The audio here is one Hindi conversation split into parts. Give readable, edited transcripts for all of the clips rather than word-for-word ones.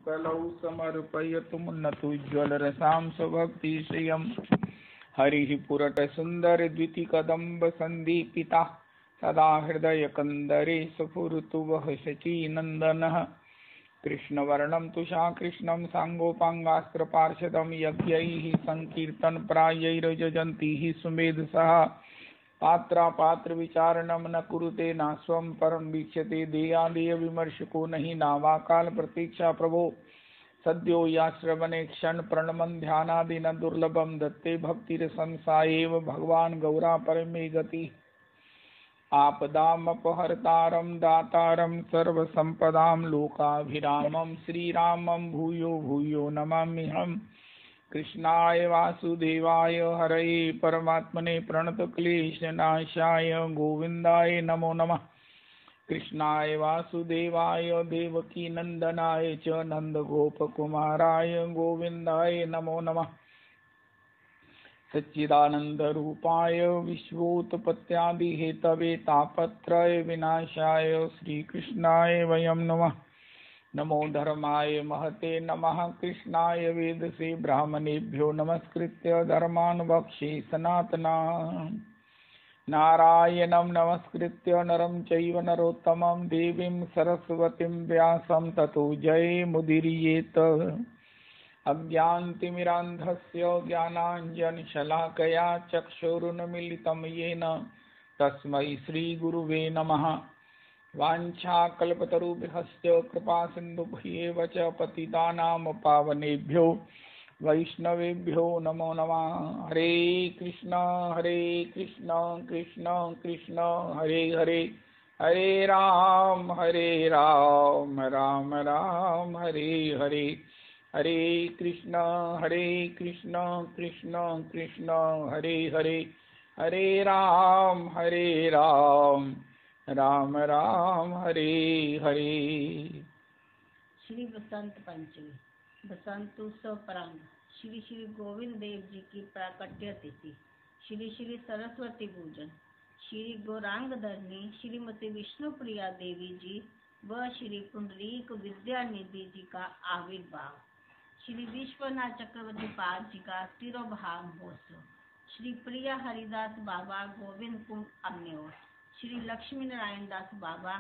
कलौ समर्पयतुमुन्नतोज्ज्वलरसां स्वभक्तिश्रियं हरिः पुरटसुन्दरद्वितीकदम्बसन्दीपिता सदा हृदयकन्दरे स्फुरतु वः शचीनन्दनः कृष्णवर्णं तुषाकृष्णं साङ्गोपाङ्गास्त्रपार्षदं यज्ञैः सङ्कीर्तनप्रायैर्यजन्तीः सुमेधसः पात्रापात्रविचारणं न कुरुते नास्वं परं वीक्ष्यते देयादेयविमर्शको नहि नावाकाल प्रतीक्षा प्रभो सद्यो याश्रवणे क्षण प्रणमन ध्यानादिन दुर्लभं दत्ते भक्तिरसंसायैव भगवान् गौरा परमे गति आपदामपहर्तारं दातारं सर्वसम्पदां लोकाभिरामं श्रीरामं भूयो भूयो नमाम्यहम् कृष्णाय वासुदेवाय हरये परमात्मने प्रणतक्लेशनाशाय गोविन्दाय नमो नमः कृष्णाय वासुदेवाय देवकीनन्दनाय च नन्दगोपकुमाराय गोविन्दाय नमो नमः सच्चिदानन्दरूपाय विश्वोत्पत्त्यादिहेतवे तापत्रय विनाशाय श्रीकृष्णाय वयं नमः नमो धर्माय महते नमः कृष्णाय वेदसे ब्राह्मणेभ्यो नमस्कृत्य धर्मान् वक्ष्ये सनातना नारायणं नमस्कृत्य नरं चैव नरोत्तमं देवीं सरस्वतीं व्यासं ततो जयमुदीरयेत् अज्ञानतिमिरान्धस्य ज्ञानाञ्जनशलाकया चक्षुरुन्मीलितं येन तस्मै श्रीगुरुवे नमः वाञ्छाकल्पतरुभ्यश्च कृपासिन्धुभ्येव च पतितानां पावनेभ्यो वैष्णवेभ्यो नमो नमः हरे कृष्ण कृष्ण कृष्ण हरे हरे हरे राम राम राम हरे हरे हरे कृष्ण कृष्ण कृष्ण हरे हरे हरे राम राम राम हरे हरे। श्री बसंत पंचमी बसंतोत्सव प्रांग श्री श्री गोविंद देव जी की प्राकट्य तिथि श्री श्री सरस्वती पूजन श्री गौरांग धरणी श्रीमती विष्णुप्रिया देवी जी व श्री पुंडरीक विद्यानिधि जी का आविर्भाव श्री विश्वनाथ चक्रवर्ती पाद जी का तिरोभाव महोत्सव श्री प्रिया हरिदास बाबा गोविंद कुंड अग्निहोत्र श्री लक्ष्मी नारायण दास बाबा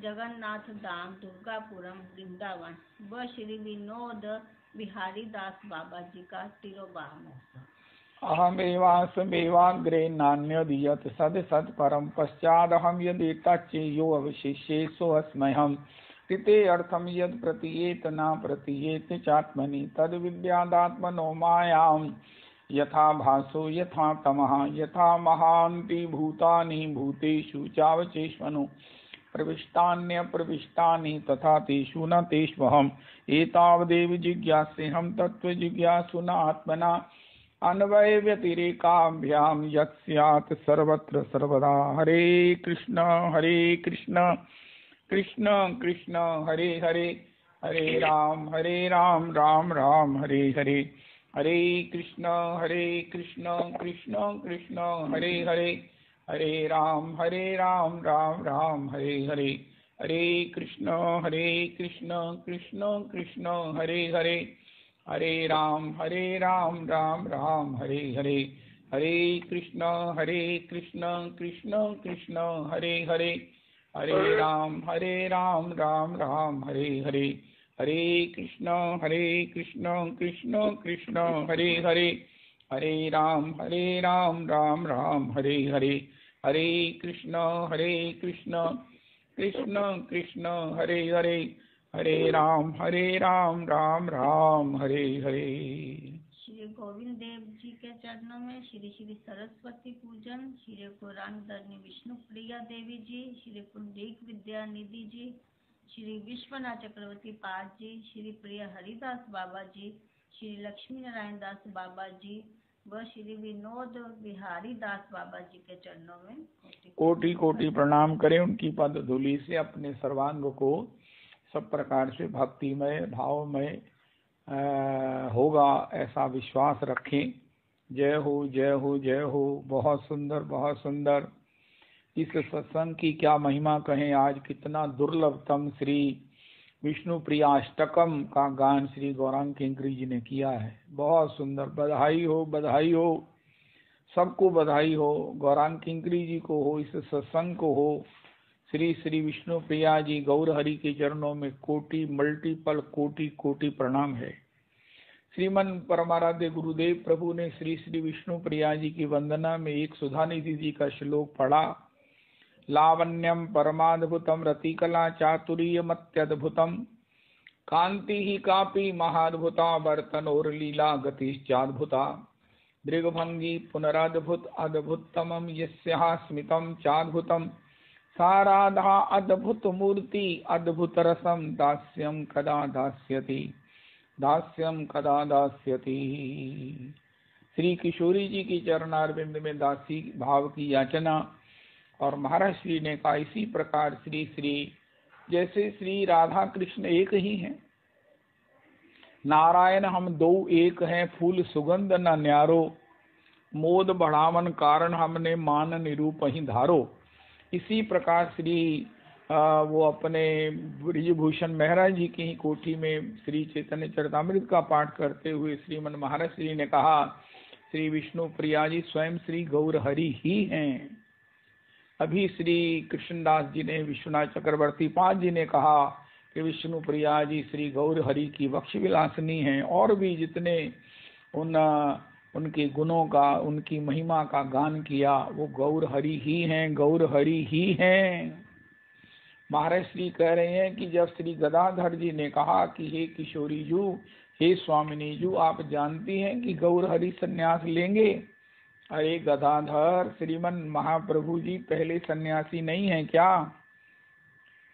जगन्नाथ धाम दुर्गापुरम वृंदावन व श्री विनोद बिहारी दास बाबा जी का तिरोभाव महोत्सव अहमेवासमेवाग्रे नान्यदीयत सद सत परम पश्चादहं यदेतच्चेयो अवशिष्ये सोऽस्म्यहम् कृते अर्थम यद प्रतीयेत न प्रतीयेत चात्मनि तद विद्यादात्मनो मायां यथा भासो यथा तमः यथा महान्ति भूतानि भूतेषु चावचेष्वनु प्रविष्टान्यप्रविष्टानि तथा तेषु न तेष्वहम् एतावदेव जिज्ञासेऽहं तत्त्वजिज्ञासुना आत्मना अन्वय व्यतिरेकाभ्यां यत् स्यात् सर्वत्र सर्वदा हरे कृष्ण कृष्ण कृष्ण हरे हरे हरे राम राम राम हरे हरे हरे कृष्ण कृष्ण कृष्ण हरे हरे हरे राम राम राम हरे हरे हरे कृष्ण कृष्ण कृष्ण हरे हरे हरे राम राम राम हरे हरे हरे कृष्ण कृष्ण कृष्ण हरे हरे हरे राम राम राम हरे हरे हरे कृष्ण कृष्ण कृष्ण हरे हरे हरे राम राम राम हरे हरे हरे कृष्ण कृष्ण कृष्ण हरे हरे हरे राम राम राम हरे हरे। श्री गोविंद देव जी के चरणों में श्री श्री सरस्वती पूजन श्री गौरांग धरणी विष्णु प्रिया देवी जी श्री पुंडरीक विद्यानिधि जी श्री विश्वनाथ चक्रवर्ती पाद जी श्री प्रिया हरिदास बाबा जी श्री लक्ष्मी नारायण दास बाबा जी व श्री विनोद बिहारी दास बाबा जी के चरणों में कोटि कोटि प्रणाम करें। उनकी पद धूलि से अपने सर्वांग को सब प्रकार से भक्तिमय भावमय होगा ऐसा विश्वास रखें। जय हो जय हो जय हो। बहुत सुंदर बहुत सुंदर। इस सत्संग की क्या महिमा कहें। आज कितना दुर्लभतम श्री विष्णु प्रियाष्टकम का गान श्री गौरांग किंकरी जी ने किया है। बहुत सुंदर। बधाई हो, बधाई हो, सबको बधाई हो, गौरांग किंकरी जी को हो, इस सत्संग को हो। श्री श्री विष्णु प्रिया जी गौर हरि के चरणों में कोटि मल्टीपल कोटि कोटि प्रणाम है। श्रीमन परमाराध्य गुरुदेव प्रभु ने श्री श्री विष्णु प्रिया जी की वंदना में एक सुधानिधि जी का श्लोक पढ़ा। लावण्यम परमाद्भुतम रतिकला चातुर्यमत्यद्भुतम कांति ही कापि महाद्भुता वर्तनोर लीला गतिश्चाद्भुता दृग्भंगी पुनराद्भुत अद्भुततमं यस्याः स्मितं चाद्भुतं साराधा अद्भुत मूर्ति अद्भुत रसम दास्यं कदा दास्यति दास्यं कदा दास्यति। श्री किशोरी जी की चरणारविंद में दासी भाव की याचना। और महाराज श्री ने कहा इसी प्रकार श्री श्री जैसे श्री राधा कृष्ण एक ही हैं, नारायण हम दो एक हैं, फूल सुगंध न न्यारो, मोद बढ़ावन कारण हमने मान निरूप ही धारो। इसी प्रकार श्री वो अपने ब्रिजभूषण महाराज जी की ही कोठी में श्री चैतन्य चरितामृत का पाठ करते हुए श्रीमन महाराज श्री ने कहा श्री विष्णु प्रिया जी स्वयं श्री गौर हरि ही हैं। अभी श्री कृष्णदास जी ने, विश्वनाथ चक्रवर्ती पाद जी ने कहा कि विष्णु प्रिया जी श्री गौर हरि की वक्ष विलासनी हैं। और भी जितने उनके गुणों का, उनकी महिमा का गान किया वो गौर हरि ही हैं, गौर हरि ही हैं। महाराज श्री कह रहे हैं कि जब श्री गदाधर जी ने कहा कि हे किशोरी जू, हे स्वामिनी जू, आप जानती हैं कि गौर हरि सन्यास लेंगे। अरे गदाधर, श्रीमन महाप्रभु जी पहले सन्यासी नहीं है क्या?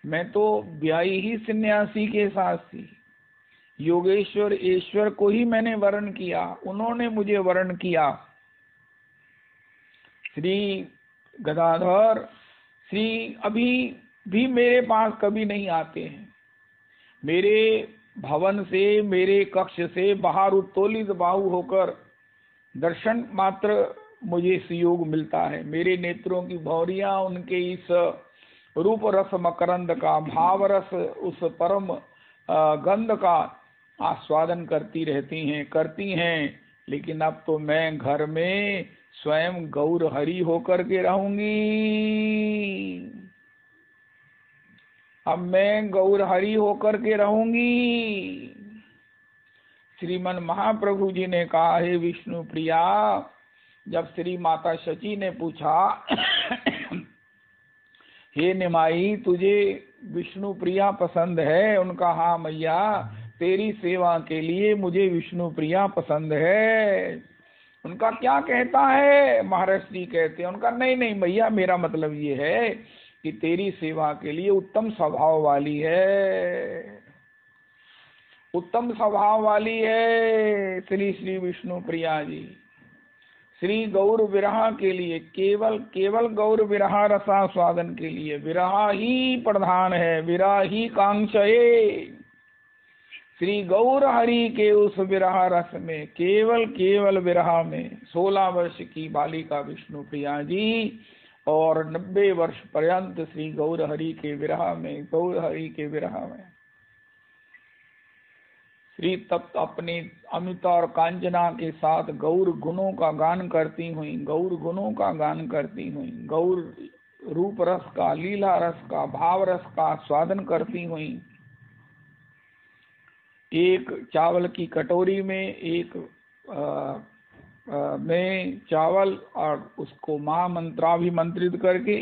मैं तो ब्याही ही सन्यासी के साथ थी। योगेश्वर ईश्वर को ही मैंने वर्ण किया, उन्होंने मुझे वर्ण किया। श्री गदाधर, श्री अभी भी मेरे पास कभी नहीं आते हैं। मेरे भवन से, मेरे कक्ष से बाहर उत्तोलित बाहु होकर दर्शन मात्र मुझे सुयोग मिलता है। मेरे नेत्रों की भौरियां उनके इस रूप रस मकरंद का, भाव रस, उस परम गंध का आस्वादन करती हैं। लेकिन अब तो मैं घर में स्वयं गौर हरि होकर के रहूंगी। अब मैं गौर हरि होकर के रहूंगी। श्रीमन महाप्रभु जी ने कहा हे विष्णु प्रिया, जब श्री माता शची ने पूछा हे निमाई तुझे विष्णु प्रिया पसंद है? उनका हाँ मैया, तेरी सेवा के लिए मुझे विष्णु प्रिया पसंद है। उनका क्या कहता है? महाराज जी कहते हैं उनका नहीं नहीं मैया, मेरा मतलब ये है कि तेरी सेवा के लिए उत्तम स्वभाव वाली है, उत्तम स्वभाव वाली है श्री श्री विष्णु प्रिया जी। श्री गौर विरह के लिए, केवल गौर विरह रसास्वादन के लिए विरह ही प्रधान है, विरह ही कांक्षये। श्री गौर हरि के उस विरह रस में, केवल विरह में 16 वर्ष की बालिका विष्णु प्रिया जी और 90 वर्ष पर्यंत श्री गौर हरि के विरह में, गौर हरि के विरह में श्री तप्त अपनी अमिता और कांचना के साथ गौर गुणों का गान करती हुई, गौर गुणों का गान करती हुई, गौर रूप रस का, लीला रस का, भाव रस का स्वादन करती हुई एक चावल की कटोरी में में चावल और उसको महामंत्राभिमंत्रित करके,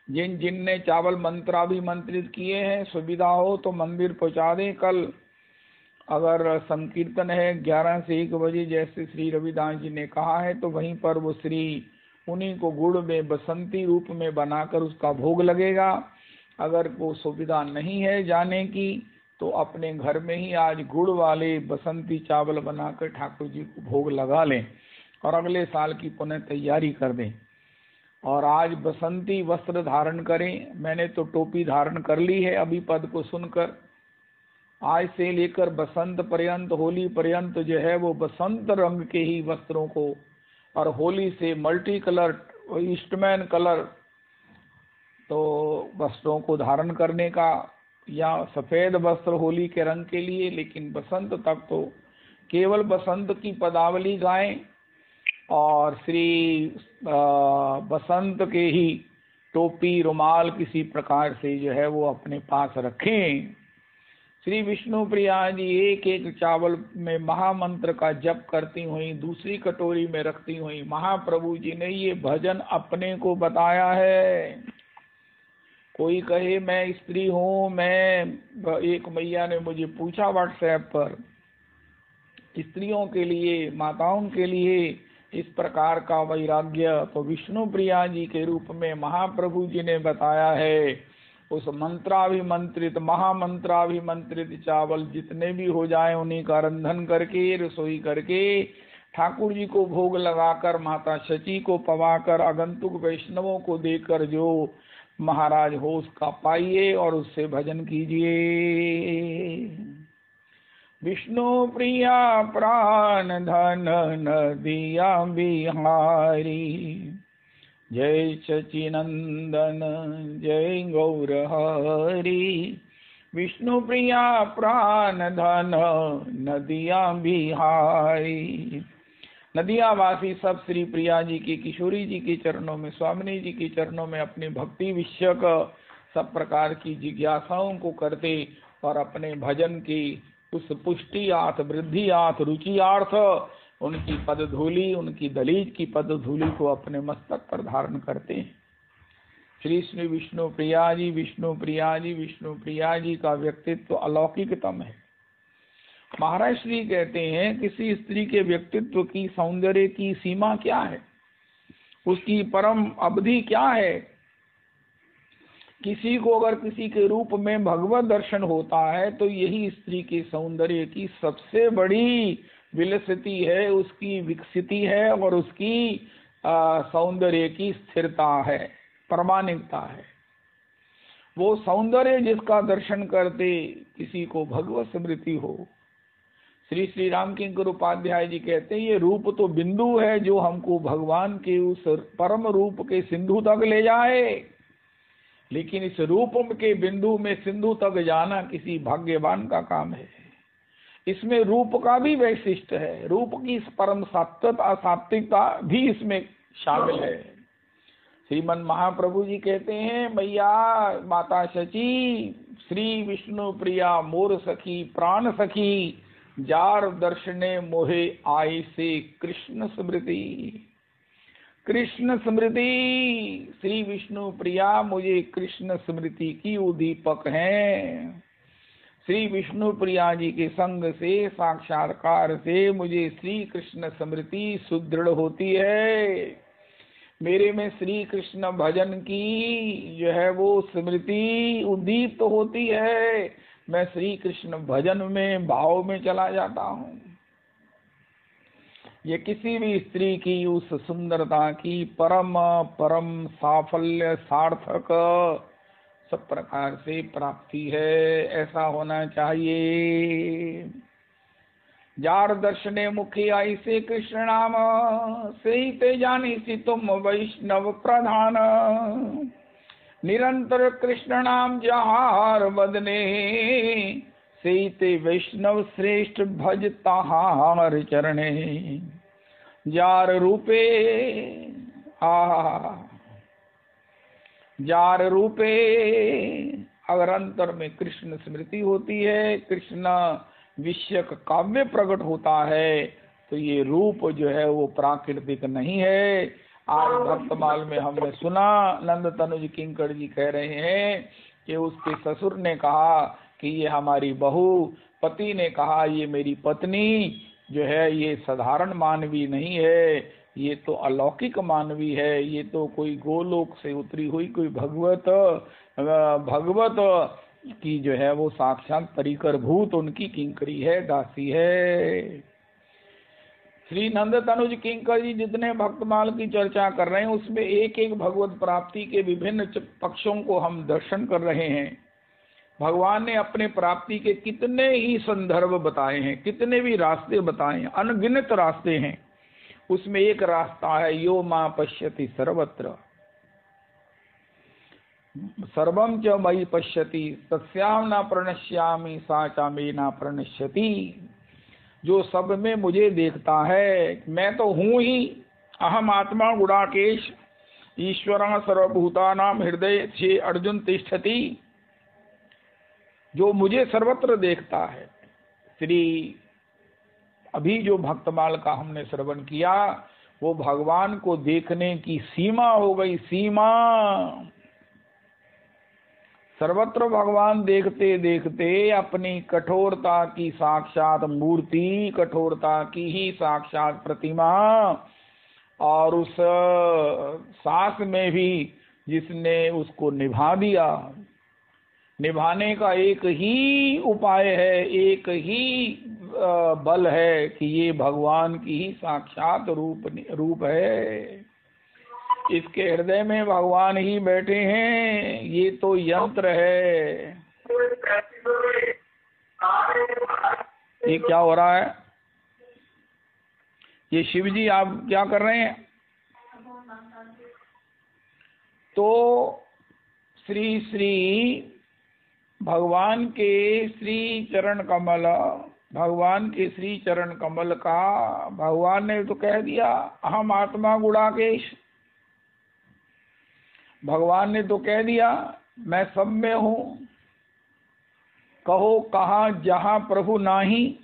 जिनने चावल मंत्राभिमंत्रित किए हैं सुविधा हो तो मंदिर पहुंचा दें। कल अगर संकीर्तन है 11 से 1 बजे जैसे श्री रविदास जी ने कहा है, तो वहीं पर वो श्री उन्हीं को गुड़ में बसंती रूप में बनाकर उसका भोग लगेगा। अगर वो सुविधा नहीं है जाने की तो अपने घर में ही आज गुड़ वाले बसंती चावल बनाकर ठाकुर जी को भोग लगा लें और अगले साल की पुनः तैयारी कर दें। और आज बसंती वस्त्र धारण करें। मैंने तो टोपी धारण कर ली है अभी पद को सुनकर। आज से लेकर बसंत पर्यंत, होली पर्यंत जो है वो बसंत रंग के ही वस्त्रों को, और होली से मल्टी कलर, ईस्टमैन कलर तो वस्त्रों को धारण करने का या सफेद वस्त्र होली के रंग के लिए, लेकिन बसंत तक तो केवल बसंत की पदावली गाएं और श्री बसंत के ही टोपी रुमाल किसी प्रकार से जो है वो अपने पास रखें। श्री विष्णु प्रिया जी एक एक चावल में महामंत्र का जप करती हुई दूसरी कटोरी में रखती हुई महाप्रभु जी ने ये भजन अपने को बताया है। कोई कहे मैं स्त्री हूँ, मैं एक मैया ने मुझे पूछा व्हाट्सएप पर, स्त्रियों के लिए माताओं के लिए इस प्रकार का वैराग्य तो विष्णु प्रिया जी के रूप में महाप्रभु जी ने बताया है। उस मंत्राभिमंत्रित महामंत्राभिमंत्रित चावल जितने भी हो जाए उन्हीं का रंधन करके रसोई करके ठाकुर जी को भोग लगाकर माता शची को पवाकर आगंतुक वैष्णवों को देकर जो महाराज हो उसका पाइए और उससे भजन कीजिए। विष्णु प्रिया प्राण धन नदिया बिहारी, जय सचिनंदन जय गौर हरि। विष्णु प्रिया प्राण धन नदिया बिहारी। नदिया वासी सब श्री प्रिया जी की किशोरी जी के चरणों में स्वामिनी जी के चरणों में अपनी भक्ति विषयक सब प्रकार की जिज्ञासाओं को करते और अपने भजन की उस पुष्टियार्थ वृद्धियार्थ रुचियार्थ उनकी पदधूलि उनकी दलीज की पदधूलि को अपने मस्तक पर धारण करते हैं। श्री श्री विष्णु प्रिया जी विष्णु प्रिया जी विष्णु प्रिया जी का व्यक्तित्व अलौकिकतम है। महाराज श्री कहते हैं किसी स्त्री के व्यक्तित्व की सौंदर्य की सीमा क्या है, उसकी परम अवधि क्या है। किसी को अगर किसी के रूप में भगवत दर्शन होता है तो यही स्त्री के सौंदर्य की सबसे बड़ी विलसिति है, उसकी विकसिति है और उसकी सौंदर्य की स्थिरता है, प्रामाणिकता है। वो सौंदर्य जिसका दर्शन करते किसी को भगवत स्मृति हो। श्री श्री राम किंकर उपाध्याय जी कहते हैं ये रूप तो बिंदु है जो हमको भगवान के उस परम रूप के सिंधु तक ले जाए, लेकिन इस रूप के बिंदु में सिंधु तक जाना किसी भाग्यवान का काम है। इसमें रूप का भी वैशिष्ट है, रूप की परम सात्विकता सात्विकता भी इसमें शामिल है। श्रीमन महाप्रभु जी कहते हैं मैया माता शची श्री विष्णु प्रिया मोर सखी प्राण सखी, जार दर्शने मोहे आई से कृष्ण स्मृति। कृष्ण स्मृति श्री विष्णु प्रिया मुझे कृष्ण स्मृति की उद्दीपक हैं। श्री विष्णु प्रिया जी के संग से साक्षात्कार से मुझे श्री कृष्ण स्मृति सुदृढ़ होती है। मेरे में श्री कृष्ण भजन की जो है वो स्मृति उद्दीप्त होती है। मैं श्री कृष्ण भजन में भाव में चला जाता हूँ। ये किसी भी स्त्री की उस सुंदरता की परम परम साफल्य सार्थक सब प्रकार से प्राप्ति है, ऐसा होना चाहिए। जार दर्शने मुखी आई से कृष्ण नाम, से ही ते जानी सी तुम वैष्णव प्रधान। निरंतर कृष्ण नाम जहार बदने, से ही ते वैष्णव श्रेष्ठ भज तहार चरणे। जार रूपे जार रूपे अगर अंतर में कृष्ण स्मृति होती है, कृष्ण विषयक काव्य प्रकट होता है तो ये रूप जो है वो प्राकृतिक नहीं है। आज भक्तमाल में हमने सुना नंद तनुज किंकर जी कह रहे हैं कि उसके ससुर ने कहा कि ये हमारी बहू, पति ने कहा ये मेरी पत्नी जो है ये साधारण मानवी नहीं है, ये तो अलौकिक मानवी है, ये तो कोई गोलोक से उतरी हुई कोई भगवत की जो है वो साक्षात परिकर भूत उनकी किंकरी है, दासी है। श्री नंद तनुज किंकर जी जितने भक्तमाल की चर्चा कर रहे हैं उसमें एक एक भगवत प्राप्ति के विभिन्न पक्षों को हम दर्शन कर रहे हैं। भगवान ने अपने प्राप्ति के कितने ही संदर्भ बताए हैं, कितने भी रास्ते बताए हैं, अनगिनत रास्ते हैं। उसमें एक रास्ता है यो मां पश्यति सर्वत्र। सर्वम च मयि पश्यति तस्याम न प्रणश्यामि सा च मे न प्रणश्यति। जो सब में मुझे देखता है, मैं तो हूँ ही, अहम आत्मा गुणाकेश ईश्वर सर्वभूतानां हृदय छे अर्जुन तिष्ठति। जो मुझे सर्वत्र देखता है। श्री अभी जो भक्तमाल का हमने श्रवण किया वो भगवान को देखने की सीमा हो गई, सीमा। सर्वत्र भगवान देखते देखते अपनी कठोरता की साक्षात मूर्ति, कठोरता की ही साक्षात प्रतिमा, और उस सांस में भी जिसने उसको निभा दिया। निभाने का एक ही उपाय है, एक ही बल है कि ये भगवान की ही साक्षात रूप है। इसके हृदय में भगवान ही बैठे हैं। ये तो यंत्र है। ये क्या हो रहा है? ये शिव जी आप क्या कर रहे हैं? तो श्री श्री भगवान के श्री चरण कमल, भगवान के श्री चरण कमल का भगवान ने तो कह दिया अहम आत्मा गुणाकेश। भगवान ने तो कह दिया मैं सब में हूँ। कहो कहाँ जहाँ प्रभु नाही,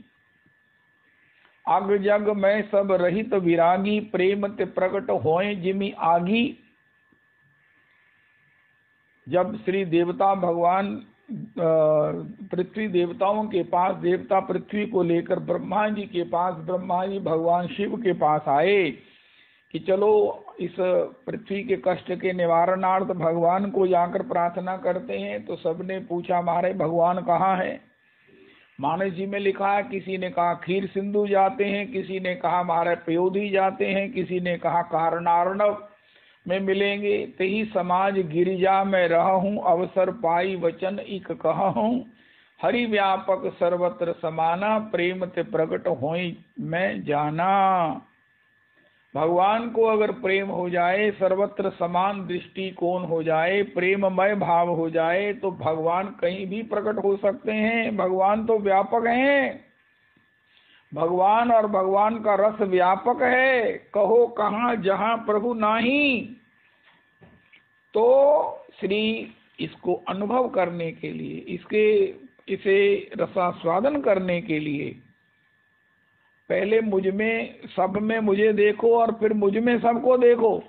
अग जग मैं सब रहित विरागी, प्रेम ते प्रकट होए जिमि आगी। जब श्री देवता भगवान पृथ्वी देवताओं के पास, देवता पृथ्वी को लेकर ब्रह्मा जी के पास, ब्रह्मा जी भगवान शिव के पास आए कि चलो इस पृथ्वी के कष्ट के निवारणार्थ भगवान को जाकर प्रार्थना करते हैं। तो सबने पूछा हमारे भगवान कहाँ है? मानस जी में लिखा है, किसी ने कहा खीर सिंधु जाते हैं, किसी ने कहा हमारे पयोधी जाते हैं, किसी ने कहा कारणार्णव में मिलेंगे। तही समाज गिरिजा में रहूं, अवसर पाई वचन इक कहूं। हरि व्यापक सर्वत्र समाना, प्रेम ते प्रकट होई मैं जाना। भगवान को अगर प्रेम हो जाए, सर्वत्र समान दृष्टिकोण हो जाए, प्रेममय भाव हो जाए तो भगवान कहीं भी प्रकट हो सकते हैं। भगवान तो व्यापक हैं। भगवान और भगवान का रस व्यापक है। कहो कहाँ जहाँ प्रभु नाही। तो श्री इसको अनुभव करने के लिए, इसे रसास्वादन करने के लिए पहले मुझ में, सब में मुझे देखो और फिर मुझ में सबको देखो।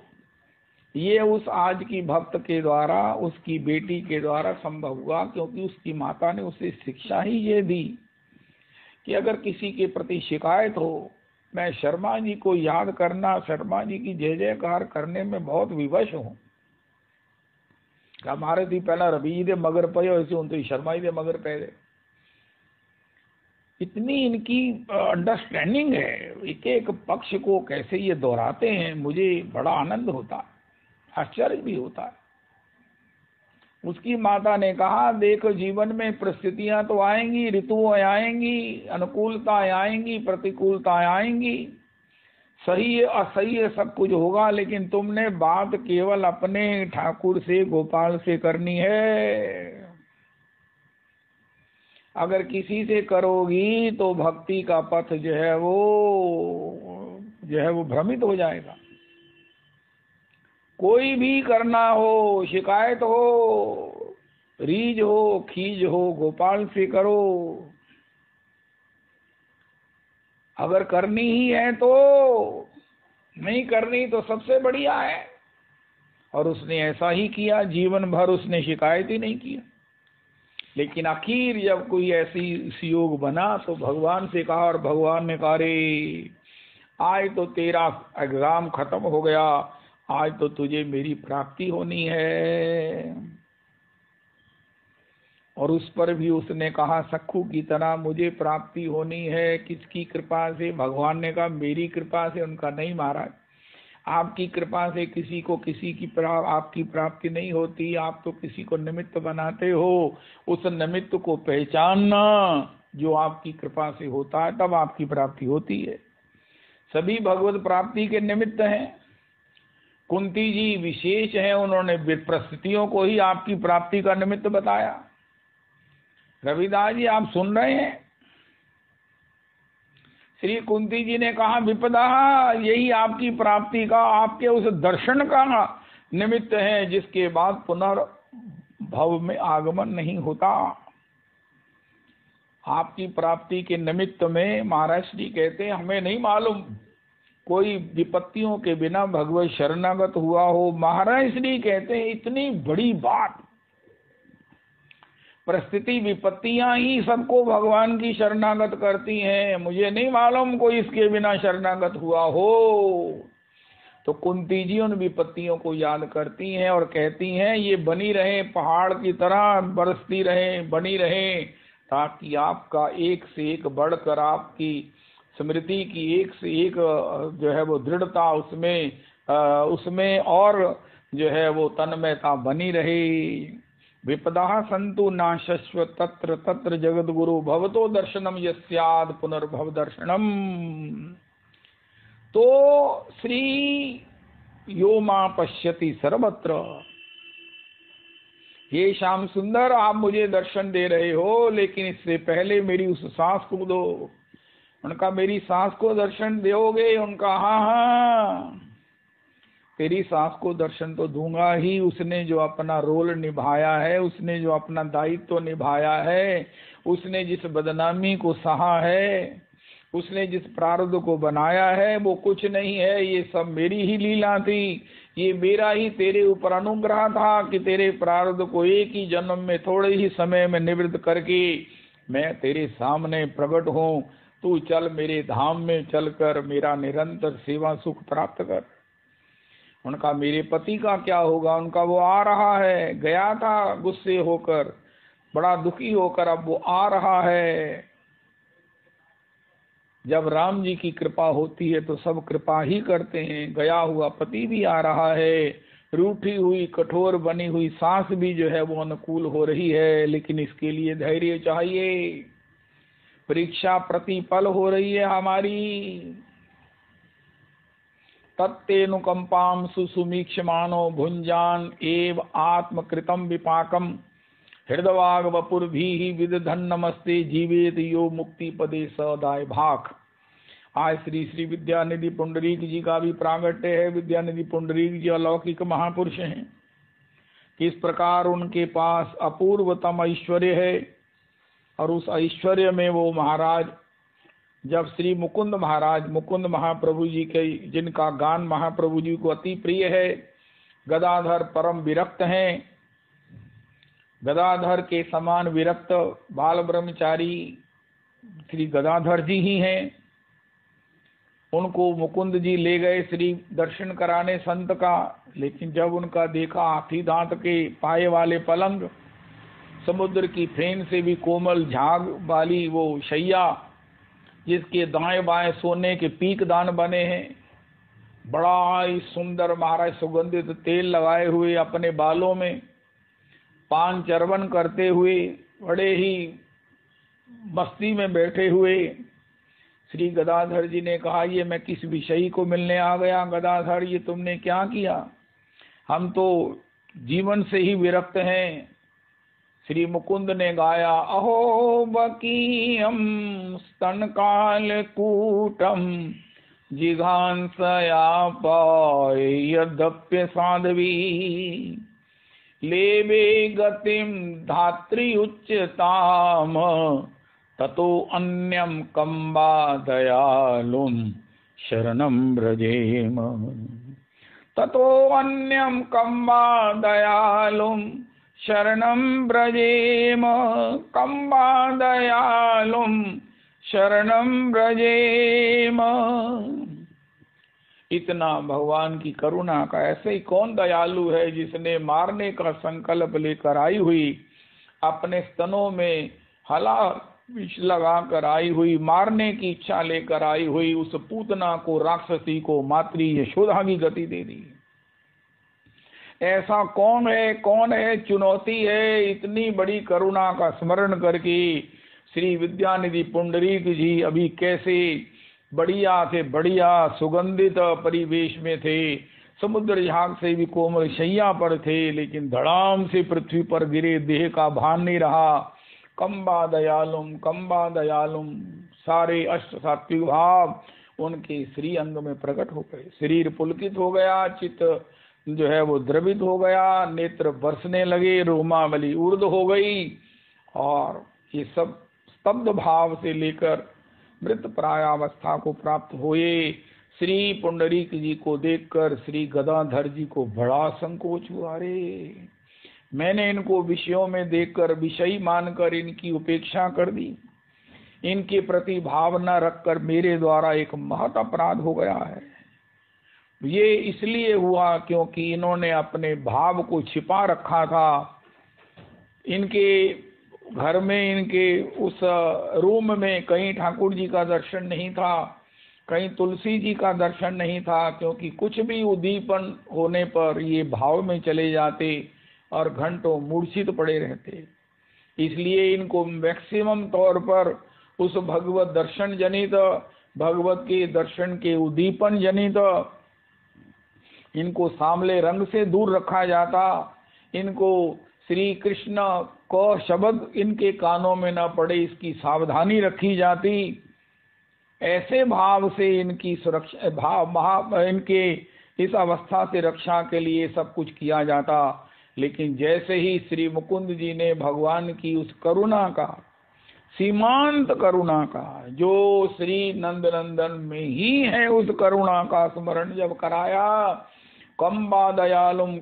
ये उस आज की भक्त के द्वारा, उसकी बेटी के द्वारा संभव हुआ, क्योंकि उसकी माता ने उसे शिक्षा ही ये दी कि अगर किसी के प्रति शिकायत हो, मैं शर्मा जी को याद करना, शर्मा जी की जय जयकार करने में बहुत विवश हूँ। हमारे थी पहला रवि जी दे मगर पे, ऐसे उनसे शर्मा जी दे मगर पे। इतनी इनकी अंडरस्टैंडिंग है, एक एक पक्ष को कैसे ये दोहराते हैं, मुझे बड़ा आनंद होता है, आश्चर्य भी होता है। उसकी माता ने कहा देखो जीवन में परिस्थितियां तो आएंगी, ऋतुएं आएंगी, अनुकूलताएं आएंगी, प्रतिकूलताएं आएंगी, सही है असही है सब कुछ होगा, लेकिन तुमने बात केवल अपने ठाकुर से, गोपाल से करनी है। अगर किसी से करोगी तो भक्ति का पथ जो है वो भ्रमित हो जाएगा। कोई भी करना हो, शिकायत हो, रीझ हो, खीज हो, गोपाल से करो। अगर करनी ही है तो, नहीं करनी तो सबसे बढ़िया है। और उसने ऐसा ही किया, जीवन भर उसने शिकायत ही नहीं किया। लेकिन आखिर जब कोई ऐसी योग बना तो भगवान से कहा, और भगवान ने कहा रे आज तो तेरा एग्जाम खत्म हो गया, आज तो तुझे मेरी प्राप्ति होनी है। और उस पर भी उसने कहा सखू की तरह मुझे प्राप्ति होनी है। किसकी कृपा से? भगवान ने कहा मेरी कृपा से। उनका नहीं महाराज, आपकी कृपा से किसी को आपकी प्राप्ति नहीं होती। आप तो किसी को निमित्त बनाते हो। उस निमित्त को पहचानना जो आपकी कृपा से होता है, तब आपकी प्राप्ति होती है। सभी भगवत प्राप्ति के निमित्त हैं। कुंती जी विशेष हैं, उन्होंने परिस्थितियों को ही आपकी प्राप्ति का निमित्त बताया। रविदास जी आप सुन रहे हैं? श्री कुंती जी ने कहा विपदा यही आपकी प्राप्ति का, आपके उस दर्शन का निमित्त है जिसके बाद पुनर्भव में आगमन नहीं होता। आपकी प्राप्ति के निमित्त में महाराज श्री कहते हैं हमें नहीं मालूम कोई विपत्तियों के बिना भगवत शरणागत हुआ हो। महाराज श्री कहते हैं इतनी बड़ी बात, परिस्थिति विपत्तियां ही सबको भगवान की शरणागत करती हैं, मुझे नहीं मालूम कोई इसके बिना शरणागत हुआ हो। तो कुंती जी उन विपत्तियों को याद करती हैं और कहती हैं ये बनी रहे, पहाड़ की तरह बरसती रहे, बनी रहे, ताकि आपका एक से एक बढ़कर आपकी स्मृति की एक से एक जो है वो दृढ़ता उसमें और जो है वो तन्मयता बनी रहे। विपदा संतु नाशस्व तत्र तत्र जगत गुरु भवतो दर्शनम यस्याद पुनर्भव दर्शनम। तो श्री यो मां पश्यति सर्वत्र, ये श्याम सुंदर आप मुझे दर्शन दे रहे हो, लेकिन इससे पहले मेरी उस सांस को दो। उनका मेरी सांस को दर्शन दोगे? उनका हाँ, तेरी सांस को दर्शन तो दूंगा ही। उसने जो अपना रोल निभाया है, उसने जो अपना दायित्व निभाया है, उसने जिस बदनामी को सहा है, उसने जिस प्रारब्ध को बनाया है, वो कुछ नहीं है, ये सब मेरी ही लीला थी। ये मेरा ही तेरे ऊपर अनुग्रह था कि तेरे प्रारब्ध को एक ही जन्म में थोड़े ही समय में निवृत्त करके मैं तेरे सामने प्रकट हूँ। तू चल मेरे धाम में चलकर मेरा निरंतर सेवा सुख प्राप्त कर। उनका मेरे पति का क्या होगा? उनका वो आ रहा है, गया था गुस्से होकर, बड़ा दुखी होकर, अब वो आ रहा है। जब राम जी की कृपा होती है तो सब कृपा ही करते हैं। गया हुआ पति भी आ रहा है, रूठी हुई कठोर बनी हुई सांस भी जो है वो अनुकूल हो रही है, लेकिन इसके लिए धैर्य चाहिए। परीक्षा प्रतिपल हो रही है हमारी। तत्तेनुकंपाम सुसुमीक्षमानो भुंजान एव आत्मकृतम विपाकम हृदवाग वपुर भी विदधन नमस्ते जीवेत यो मुक्ति पदे सदाय भाक। आज श्री श्री विद्यानिधि पुंडरीक जी का भी प्रागट्य है। विद्यानिधि पुंडरीक जी अलौकिक महापुरुष हैं। किस प्रकार उनके पास अपूर्वतम ऐश्वर्य है, और उस ऐश्वर्य में वो महाराज जब श्री मुकुंद महाप्रभु जी के, जिनका गान महाप्रभु जी को अति प्रिय है, गदाधर परम विरक्त हैं, गदाधर के समान विरक्त बाल ब्रह्मचारी श्री गदाधर जी ही हैं। उनको मुकुंद जी ले गए श्री दर्शन कराने संत का, लेकिन जब उनका देखा हाथी दांत के पाए वाले पलंग, समुद्र की फेन से भी कोमल झाग वाली वो शैया, जिसके दाएं बाएं सोने के पीकदान बने हैं, बड़ा ही सुंदर महाराज सुगंधित तेल लगाए हुए, अपने बालों में पान चरवन करते हुए, बड़े ही मस्ती में बैठे हुए श्री गदाधर जी ने कहा ये मैं किस विषयी को मिलने आ गया? गदाधर ये तुमने क्या किया? हम तो जीवन से ही विरक्त हैं। श्री मुकुंद ने गाया अहो बकीयम स्तन काल कूटम जिघांसया पाय यद्यप्य साध्वी लेवे गतिम धात्री उच्चताम ततो अन्यम कंबा दयालुम शरणम ब्रजेम। ततो अन्यम कंबा दयालुम शरणम ब्रजेम। कंबा दयालुम शरणम ब्रजेम। इतना भगवान की करुणा का ऐसे ही कौन दयालु है जिसने मारने का संकल्प लेकर आई हुई, अपने स्तनों में हला विष लगाकर आई हुई, मारने की इच्छा लेकर आई हुई उस पूतना को, राक्षसी को मातृ यशोदा की गति दे दी। ऐसा कौन है? चुनौती है। इतनी बड़ी करुणा का स्मरण करके श्री विद्यानिधि पुंडरीक जी अभी कैसे बढ़िया से बढ़िया सुगंधित परिवेश में थे, समुद्र झाग से भी कोमल शैया पर थे, लेकिन धड़ाम से पृथ्वी पर गिरे, देह का भान नहीं रहा। कंबा दयालुम, सारे अष्ट सात्विक भाव उनके श्री अंग में प्रकट हो गए। शरीर पुलकित हो गया, चित्त जो है वो द्रवित हो गया, नेत्र बरसने लगे, रोमावली ऊर्ध्व हो गई, और ये सब स्तब्ध भाव से लेकर मृत प्रायावस्था को प्राप्त हुए। श्री पुंडरीक जी को देखकर श्री गदाधर जी को बड़ा संकोच हुआ। रे, मैंने इनको विषयों में देखकर विषयी मानकर इनकी उपेक्षा कर दी, इनके प्रति भावना रखकर मेरे द्वारा एक महत अपराध हो गया है। ये इसलिए हुआ क्योंकि इन्होंने अपने भाव को छिपा रखा था। इनके घर में, इनके उस रूम में कहीं ठाकुर जी का दर्शन नहीं था, कहीं तुलसी जी का दर्शन नहीं था, क्योंकि कुछ भी उद्दीपन होने पर ये भाव में चले जाते और घंटों मूर्छित पड़े रहते। इसलिए इनको मैक्सिमम तौर पर उस भगवत दर्शन जनित, भगवत के दर्शन के उद्दीपन जनित इनको सांवले रंग से दूर रखा जाता। इनको श्री कृष्ण को शब्द इनके कानों में न पड़े, इसकी सावधानी रखी जाती। ऐसे भाव से इनकी सुरक्षा, इनके इस अवस्था से रक्षा के लिए सब कुछ किया जाता। लेकिन जैसे ही श्री मुकुंद जी ने भगवान की उस करुणा का, सीमांत करुणा का, जो श्री नंदनंदन में ही है, उस करुणा का स्मरण जब कराया, कंबा दयालुम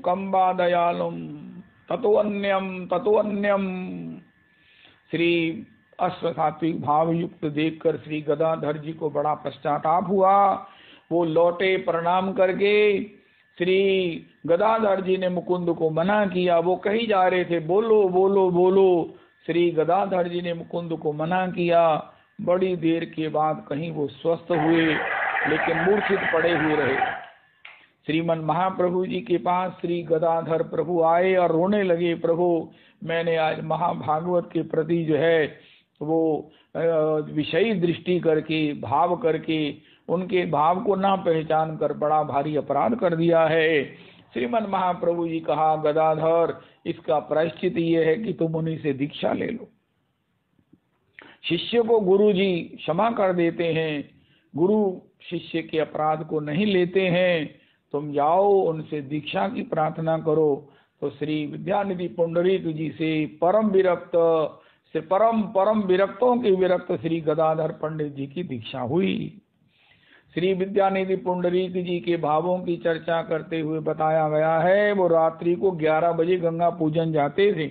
ततोन्यम, श्री अष्टसात्विक भाव युक्त देखकर श्री गदाधर जी को बड़ा पश्चाताप हुआ। वो लौटे प्रणाम करके। श्री गदाधर जी ने मुकुंद को मना किया, वो कहीं जा रहे थे, बोलो बोलो बोलो। श्री गदाधर जी ने मुकुंद को मना किया। बड़ी देर के बाद कहीं वो स्वस्थ हुए, लेकिन मूर्छित पड़े हुए रहे। श्रीमन महाप्रभु जी के पास श्री गदाधर प्रभु आए और रोने लगे, प्रभु मैंने आज महाभागवत के प्रति जो है वो विषयी दृष्टि करके, भाव करके, उनके भाव को ना पहचान कर बड़ा भारी अपराध कर दिया है। श्रीमन महाप्रभु जी कहा, गदाधर इसका प्रायश्चित ये है कि तुम उन्हीं से दीक्षा ले लो। शिष्य को गुरु जी क्षमा कर देते हैं, गुरु शिष्य के अपराध को नहीं लेते हैं। तुम जाओ उनसे दीक्षा की प्रार्थना करो। तो श्री विद्यानिधि पुंडरीक जी से परम विरक्तों के विरक्त श्री गदाधर पंडित जी की दीक्षा हुई। श्री विद्यानिधि पुंडरीक जी के भावों की चर्चा करते हुए बताया गया है, वो रात्रि को 11 बजे गंगा पूजन जाते थे।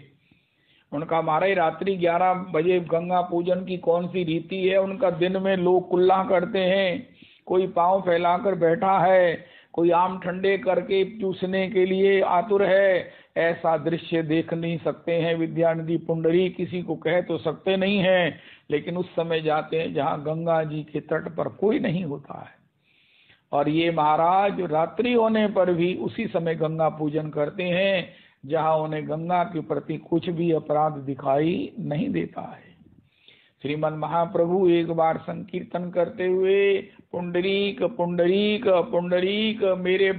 उनका हमारे रात्रि 11 बजे गंगा पूजन की कौन सी रीति है? उनका दिन में लोग कुल्ला करते हैं, कोई पांव फैलाकर बैठा है, कोई आम ठंडे करके चूसने के लिए आतुर है। ऐसा दृश्य देख नहीं सकते हैं विद्यानिधि पुंडरी, किसी को कह तो सकते नहीं हैं, लेकिन उस समय जाते हैं जहाँ गंगा जी के तट पर कोई नहीं होता है। और ये महाराज रात्रि होने पर भी उसी समय गंगा पूजन करते हैं जहाँ उन्हें गंगा के प्रति कुछ भी अपराध दिखाई नहीं देता है। श्रीमन महाप्रभु एक बार संकीर्तन करते हुए पुंडरीक पुंडरीक पुंडरीक मेरे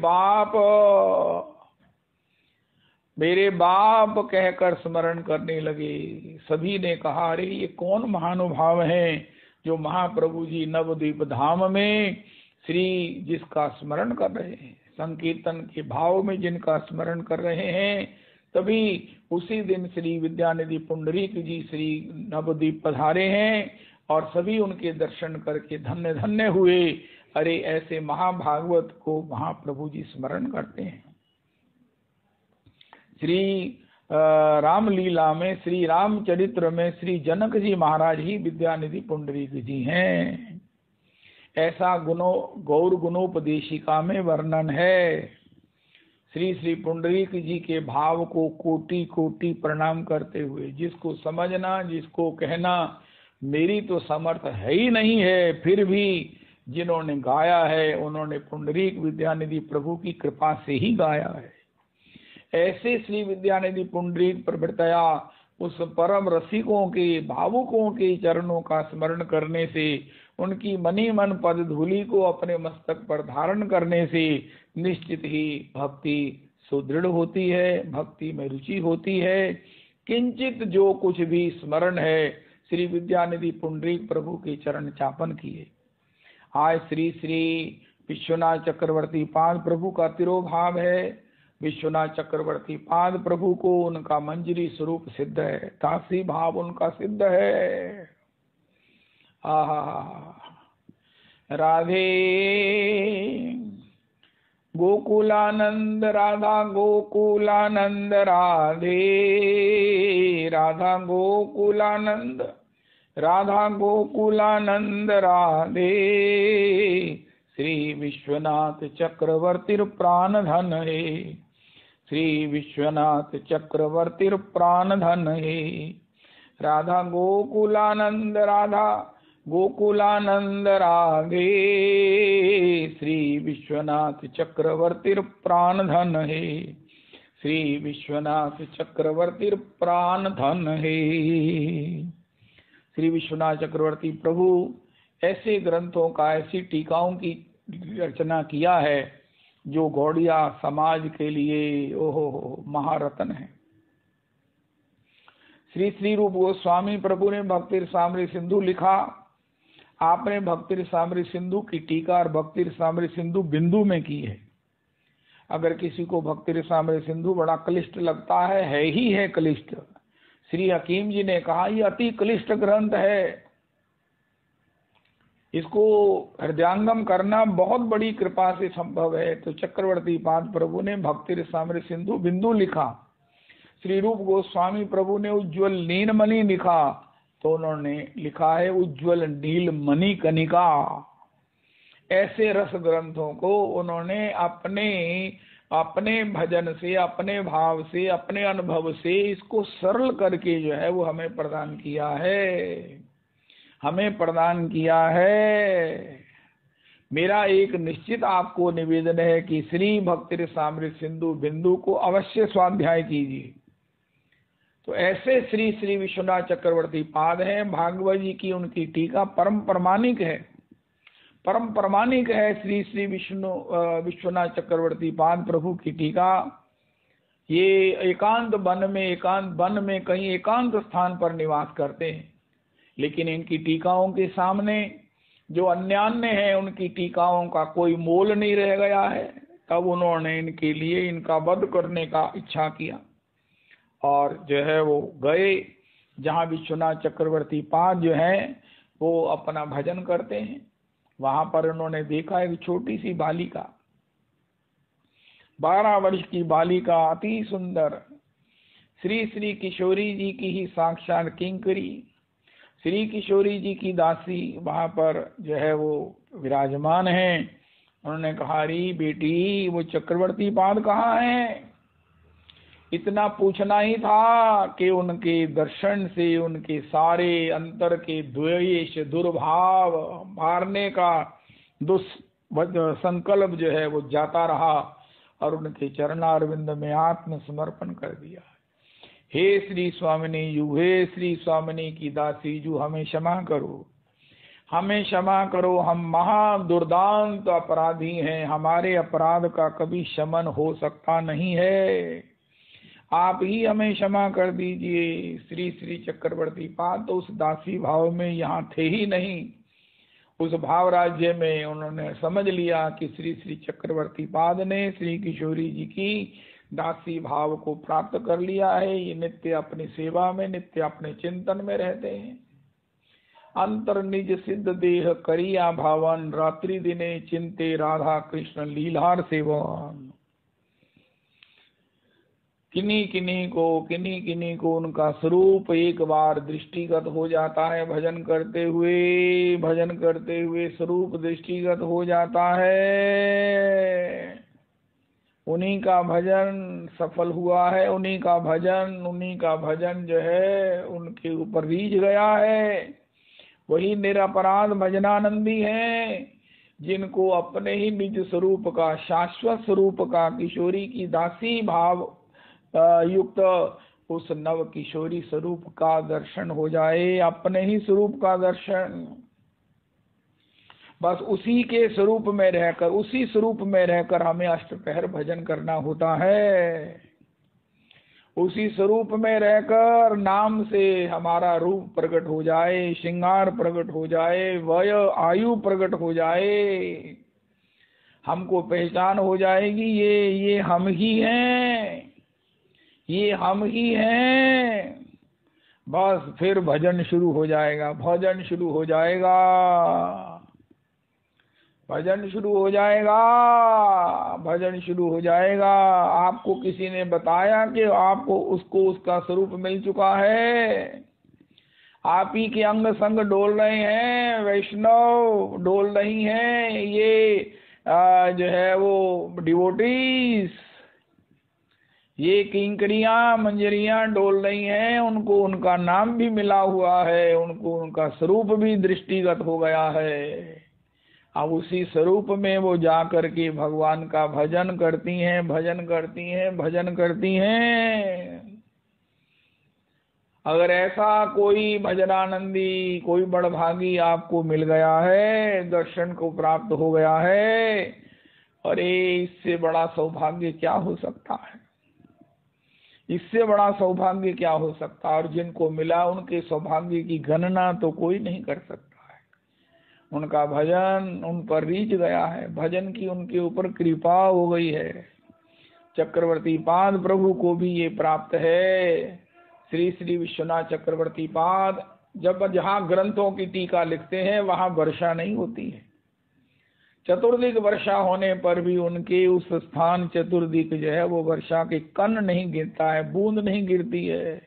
बाप कहकर स्मरण करने लगे। सभी ने कहा, अरे ये कौन महानुभाव है जो महाप्रभु जी नवद्वीप धाम में श्री जिसका स्मरण कर रहे हैं, संकीर्तन के भाव में जिनका स्मरण कर रहे हैं। तभी उसी दिन श्री विद्यानिधि पुंडरीक जी श्री नवद्वीप पधारे हैं और सभी उनके दर्शन करके धन्य धन्य हुए। अरे ऐसे महाभागवत को महाप्रभु जी स्मरण करते हैं। श्री रामलीला में, श्री रामचरित्र में श्री जनक जी महाराज ही विद्यानिधि पुंडरीक जी हैं, ऐसा गौर गुणोपदेशिका में वर्णन है। श्री श्री पुंडरीक जी के भाव को कोटि कोटि प्रणाम करते हुए, जिसको समझना, जिसको कहना मेरी तो समर्थ है ही नहीं है, फिर भी जिन्होंने गाया है उन्होंने पुंडरीक विद्यानिधि प्रभु की कृपा से ही गाया है। ऐसे श्री विद्यानिधि पुंडरीक प्रभृतया उस परम रसिकों के, भावुकों के चरणों का स्मरण करने से उनकी मनी मन पद धूलि को अपने मस्तक पर धारण करने से निश्चित ही भक्ति सुदृढ़ होती है, भक्ति में रुचि होती है। किंचित जो कुछ भी स्मरण है श्री विद्यानिधि पुंडरीक प्रभु के चरण चापन किए। आज श्री श्री विश्वनाथ चक्रवर्ती पाद प्रभु का तिरोभाव है। विश्वनाथ चक्रवर्ती पाद प्रभु को उनका मंजरी स्वरूप सिद्ध है, दासी भाव उनका सिद्ध है। राधे गोकुलानंद राधा गोकुलानंद राधे, राधा गोकुलानंद राधा गोकुलानंद राधे। श्री विश्वनाथ चक्रवर्ती प्राण धन है, श्री विश्वनाथ चक्रवर्ती प्राण धन है। राधा गोकुलानंद राधा गोकुलानंद राधे, श्री विश्वनाथ चक्रवर्ती प्राण धन है, श्री विश्वनाथ चक्रवर्ती प्राण धन है। श्री विश्वनाथ चक्रवर्ती प्रभु ऐसे ग्रंथों का, ऐसी टीकाओं की रचना किया है जो गौड़िया समाज के लिए ओहो महारत्न है। श्री श्री रूप गोस्वामी प्रभु ने भक्ति रसामृत सिंधु लिखा। आपने भक्ति रसामृत सिंधु की टीका और भक्ति रसामृत सिंधु बिंदु में की है। अगर किसी को भक्ति रसामृत सिंधु बड़ा क्लिष्ट लगता है ही है क्लिष्ट। श्री हकीम जी ने कहा यह अति क्लिष्ट ग्रंथ है, इसको हृदयांगम करना बहुत बड़ी कृपा से संभव है। तो चक्रवर्ती पाद प्रभु ने भक्ति रसामृत सिंधु बिंदु लिखा। श्री रूप गोस्वामी प्रभु ने उज्ज्वल नीलमणि लिखा, तो उन्होंने लिखा है उज्ज्वल नीलमणि कनिका। ऐसे रस ग्रंथों को उन्होंने अपने भजन से, अपने भाव से, अपने अनुभव से इसको सरल करके जो है वो हमें प्रदान किया है, हमें प्रदान किया है। मेरा एक निश्चित आपको निवेदन है कि श्री भक्ति रसामृत सिंधु बिंदु को अवश्य स्वाध्याय कीजिए। तो ऐसे श्री श्री विश्वनाथ चक्रवर्ती पाद हैं। भागवत जी की उनकी टीका परम प्रमाणिक है, परम प्रमाणिक है। श्री श्री विश्वनाथ चक्रवर्ती पाद प्रभु की टीका ये एकांत वन में कहीं एकांत स्थान पर निवास करते हैं, लेकिन इनकी टीकाओं के सामने जो अन्यान्य है उनकी टीकाओं का कोई मोल नहीं रह गया है। तब उन्होंने इनके लिए इनका वध करने का इच्छा किया और जो है वो गए जहाँ विश्वनाथ चक्रवर्ती पाद जो है वो अपना भजन करते हैं। वहां पर उन्होंने देखा एक छोटी सी बालिका, 12 वर्ष की बालिका, अति सुंदर, श्री श्री किशोरी जी की ही साक्षात किंकरी, श्री किशोरी जी की दासी वहां पर जो है वो विराजमान है। उन्होंने कहा अरे बेटी वो चक्रवर्ती पाद कहाँ है? इतना पूछना ही था कि उनके दर्शन से उनके सारे अंतर के द्वेष दुर्भाव मारने का संकल्प जो है वो जाता रहा और उनके चरणारविंद में आत्मसमर्पण कर दिया। हे श्री स्वामिनी जू, हे श्री स्वामिनी की दासी जू, हमें क्षमा करो, हमें क्षमा करो। हम महा दुर्दांत अपराधी हैं, हमारे अपराध का कभी शमन हो सकता नहीं है, आप ही हमें क्षमा कर दीजिए। श्री श्री चक्रवर्ती पाद तो उस दासी भाव में यहाँ थे ही नहीं। उस भाव राज्य में उन्होंने समझ लिया कि श्री श्री चक्रवर्ती पाद ने श्री किशोरी जी की दासी भाव को प्राप्त कर लिया है। ये नित्य अपनी सेवा में, नित्य अपने चिंतन में रहते हैं। अंतर निज सिद्ध देह करिया भावन, रात्रि दिने चिंते राधा कृष्ण लीलार सेवन। किन्हीं किन्हीं को उनका स्वरूप एक बार दृष्टिगत हो जाता है। भजन करते हुए स्वरूप दृष्टिगत हो जाता है। उन्हीं का भजन सफल हुआ है, उन्हीं का भजन जो है उनके ऊपर रीझ गया है। वही निरपराध भजनानंदी हैं जिनको अपने ही निज स्वरूप का, शाश्वत स्वरूप का, किशोरी की दासी भाव युक्त उस नव किशोरी स्वरूप का दर्शन हो जाए, अपने ही स्वरूप का दर्शन। बस उसी के स्वरूप में रहकर, उसी स्वरूप में रहकर हमें अष्टपहर भजन करना होता है। उसी स्वरूप में रहकर नाम से हमारा रूप प्रकट हो जाए, श्रृंगार प्रकट हो जाए, वय आयु प्रकट हो जाए, हमको पहचान हो जाएगी, ये हम ही हैं, ये हम ही हैं। बस फिर भजन शुरू हो जाएगा, भजन शुरू हो जाएगा, भजन शुरू हो जाएगा, भजन शुरू हो जाएगा। आपको किसी ने बताया कि आपको उसको उसका स्वरूप मिल चुका है, आप ही के अंग संग डोल रहे हैं, वैष्णव डोल रही हैं, ये जो है वो डिवोटीज, ये किंकरियां मंजरियां डोल रही हैं, उनको उनका नाम भी मिला हुआ है, उनको उनका स्वरूप भी दृष्टिगत हो गया है। अब उसी स्वरूप में वो जा करके भगवान का भजन करती हैं, भजन करती हैं, भजन करती हैं। अगर ऐसा कोई भजनानंदी, कोई बड़भागी आपको मिल गया है, दर्शन को प्राप्त हो गया है, अरे इससे बड़ा सौभाग्य क्या हो सकता है, इससे बड़ा सौभाग्य क्या हो सकता है। और जिनको मिला उनके सौभाग्य की गणना तो कोई नहीं कर सकता है। उनका भजन उन पर रीझ गया है, भजन की उनके ऊपर कृपा हो गई है। चक्रवर्ती पाद प्रभु को भी ये प्राप्त है। श्री श्री विश्वनाथ चक्रवर्ती पाद जब जहाँ ग्रंथों की टीका लिखते हैं वहां वर्षा नहीं होती है, चतुर्दिक वर्षा होने पर भी उनके उस स्थान चतुर्दिक जो है वो वर्षा के कण नहीं गिरता है, बूंद नहीं गिरती है।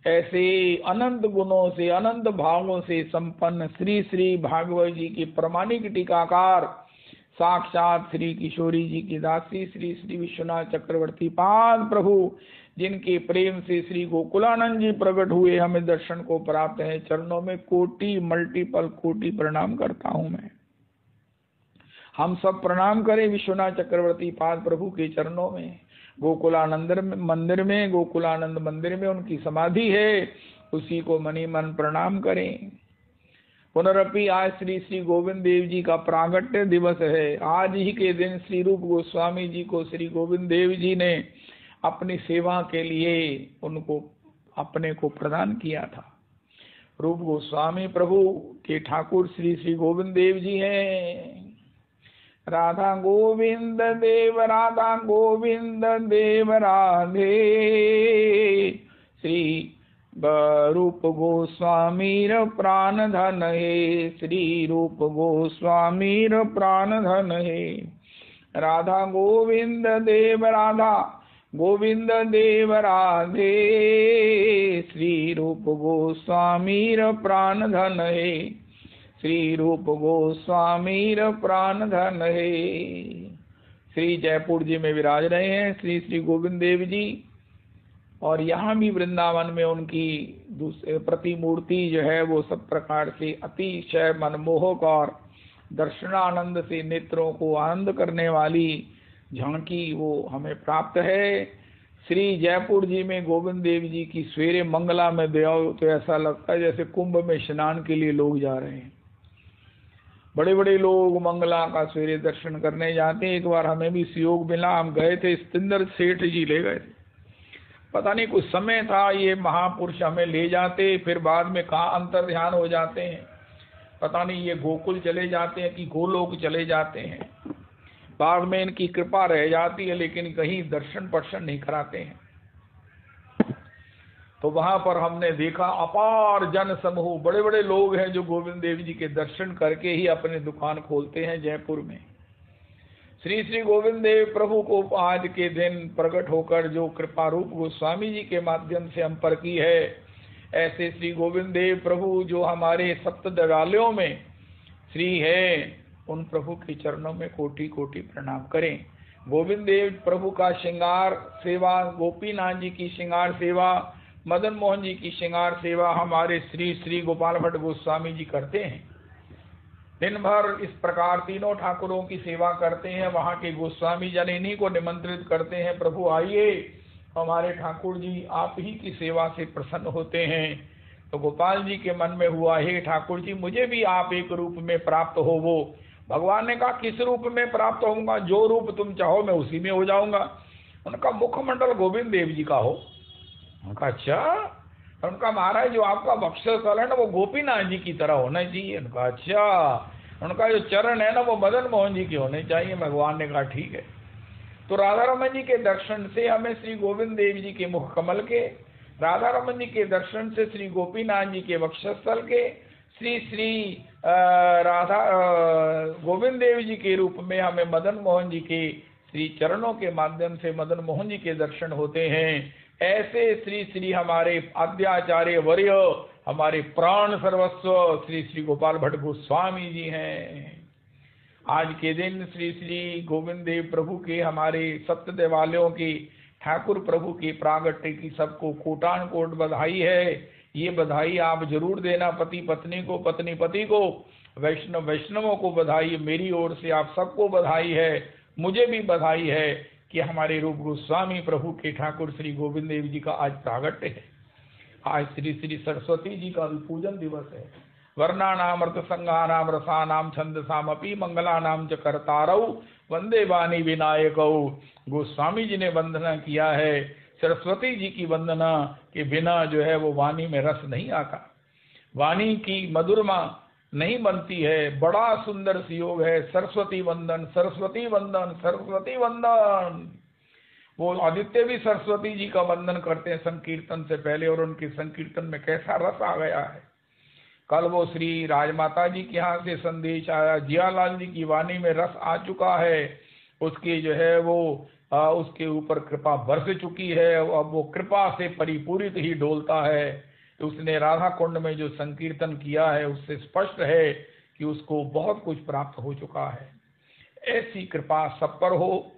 ऐसे अनंत गुणों से, अनंत भावों से संपन्न श्री श्री भागवत जी की प्रमाणिक टीकाकार साक्षात श्री किशोरी जी की दासी श्री श्री विश्वनाथ चक्रवर्ती पाद प्रभु, जिनके प्रेम से श्री गोकुलानंद जी प्रकट हुए, हमें दर्शन को प्राप्त है। चरणों में कोटि मल्टीपल कोटि प्रणाम करता हूं मैं। हम सब प्रणाम करें विश्वनाथ चक्रवर्ती पाद प्रभु के चरणों में। गोकुलानंद मंदिर में, गोकुलानंद मंदिर में उनकी समाधि है, उसी को मनी मन प्रणाम करें। पुनरपि आज श्री श्री गोविंद देव जी का प्रागट्य दिवस है। आज ही के दिन श्री रूप गोस्वामी जी को श्री गोविंद देव जी ने अपनी सेवा के लिए उनको अपने को प्रदान किया था। रूप गोस्वामी प्रभु के ठाकुर श्री श्री गोविंद देव जी हैं। राधा गोविंद देव, राधा गोविंद देव राधे, श्री रूप गोस्वामीर प्राण धन है, श्री रूप गोस्वामीर प्राण धन है। राधा गोविंद देव, राधा गोविंद देव राधे, श्री रूप गोस्वामीर प्राण धन है, श्री रूप गोस्वामीर प्राण धन है। श्री जयपुर जी में विराज रहे हैं श्री श्री गोविंद देव जी, और यहाँ भी वृंदावन में उनकी प्रतिमूर्ति जो है वो सब प्रकार से अतिशय मनमोहक और दर्शनानंद से नेत्रों को आनंद करने वाली झांकी वो हमें प्राप्त है। श्री जयपुर जी में गोविंद देव जी की सवेरे मंगला में देओ तो ऐसा लगता है जैसे कुंभ में स्नान के लिए लोग जा रहे हैं। बड़े बड़े लोग मंगला का सवेरे दर्शन करने जाते हैं। एक बार हमें भी सुयोग मिला, हम गए थे, सतिंदर सेठ जी ले गए थे। पता नहीं कुछ समय था, ये महापुरुष हमें ले जाते, फिर बाद में कहाँ अंतर ध्यान हो जाते हैं, पता नहीं ये गोकुल चले जाते हैं कि गोलोक चले जाते हैं। बाद में इनकी कृपा रह जाती है, लेकिन कहीं दर्शन पर्शन नहीं कराते हैं। तो वहां पर हमने देखा अपार जन समूह, बड़े बड़े लोग हैं जो गोविंद देव जी के दर्शन करके ही अपनी दुकान खोलते हैं जयपुर में। श्री श्री गोविंद देव प्रभु को आज के दिन प्रकट होकर जो कृपा रूप गोस्वामी जी के माध्यम से हम पर की है, ऐसे श्री गोविंद देव प्रभु जो हमारे सप्त दगालियों में श्री है, उन प्रभु के चरणों में कोटि कोटि प्रणाम करें। गोविंद देव प्रभु का श्रृंगार सेवा, गोपीनाथ जी की श्रृंगार सेवा, मदन मोहन जी की श्रृंगार सेवा हमारे श्री श्री गोपाल भट्ट गोस्वामी जी करते हैं। दिन भर इस प्रकार तीनों ठाकुरों की सेवा करते हैं। वहाँ के गोस्वामी जन इन्हीं को निमंत्रित करते हैं, प्रभु आइए, हमारे ठाकुर जी आप ही की सेवा से प्रसन्न होते हैं। तो गोपाल जी के मन में हुआ, हे ठाकुर जी मुझे भी आप एक रूप में प्राप्त हो। वो भगवान ने कहा किस रूप में प्राप्त होऊंगा, जो रूप तुम चाहो मैं उसी में हो जाऊंगा। उनका मुखमंडल गोविंद देव जी का हो। उनका अच्छा। उनका महाराज जो आपका वक्षस्थल है ना वो गोपीनाथ जी की तरह होना चाहिए। उनका अच्छा। उनका जो चरण है ना वो मदन मोहन जी के होने चाहिए। भगवान ने कहा ठीक है। तो राधा रमन जी के दर्शन से हमें श्री गोविंद देव जी के मुख कमल के, राधा रमन जी के दर्शन से श्री गोपीनाथ जी के वक्षस्थल के, श्री श्री राधा गोविंद देव जी के रूप में हमें मदन मोहन जी के श्री चरणों के माध्यम से मदन मोहन जी के दर्शन होते हैं। ऐसे श्री श्री हमारे आद्याचार्य वर्य, हमारे प्राण सर्वस्व श्री श्री गोपाल भट्ट गोस्वामी जी हैं। आज के दिन श्री श्री गोविंद देव प्रभु के, हमारे सत्यदेव वालों की, ठाकुर प्रभु की प्रागट्य की सबको कोटान कोट बधाई है। ये बधाई आप जरूर देना, पति पत्नी को, पत्नी पति को, वैष्णव वैष्णवों को बधाई। मेरी ओर से आप सबको बधाई है। मुझे भी बधाई है कि हमारे रूप गोस्वामी प्रभु के ठाकुर श्री गोविंद देव जी का आज प्रागट्य है। आज श्री श्री सरस्वती जी का भी पूजन दिवस है। वर्णानाम अर्थ संघानाम रसानाम छंदसामपि मंगलानाम च कर्तारौ वंदे वाणी विनायकौ। गोस्वामी जी ने वंदना किया है सरस्वती जी की वंदना के बिना जो है वो वाणी में रस नहीं आता, वाणी की मधुरमा नहीं बनती है। बड़ा सुंदर सुयोग है सरस्वती वंदन, सरस्वती वंदन, सरस्वती वंदन। वो आदित्य भी सरस्वती जी का वंदन करते हैं संकीर्तन से पहले, और उनके संकीर्तन में कैसा रस आ गया है। कल वो श्री राजमाता जी के यहाँ से संदेश आया, जियालाल जी की वाणी में रस आ चुका है, उसकी जो है वो उसके ऊपर कृपा बरस चुकी है। अब वो कृपा से परिपूरित ही डोलता है। तो उसने राधा कुंड में जो संकीर्तन किया है उससे स्पष्ट है कि उसको बहुत कुछ प्राप्त हो चुका है। ऐसी कृपा सब पर हो,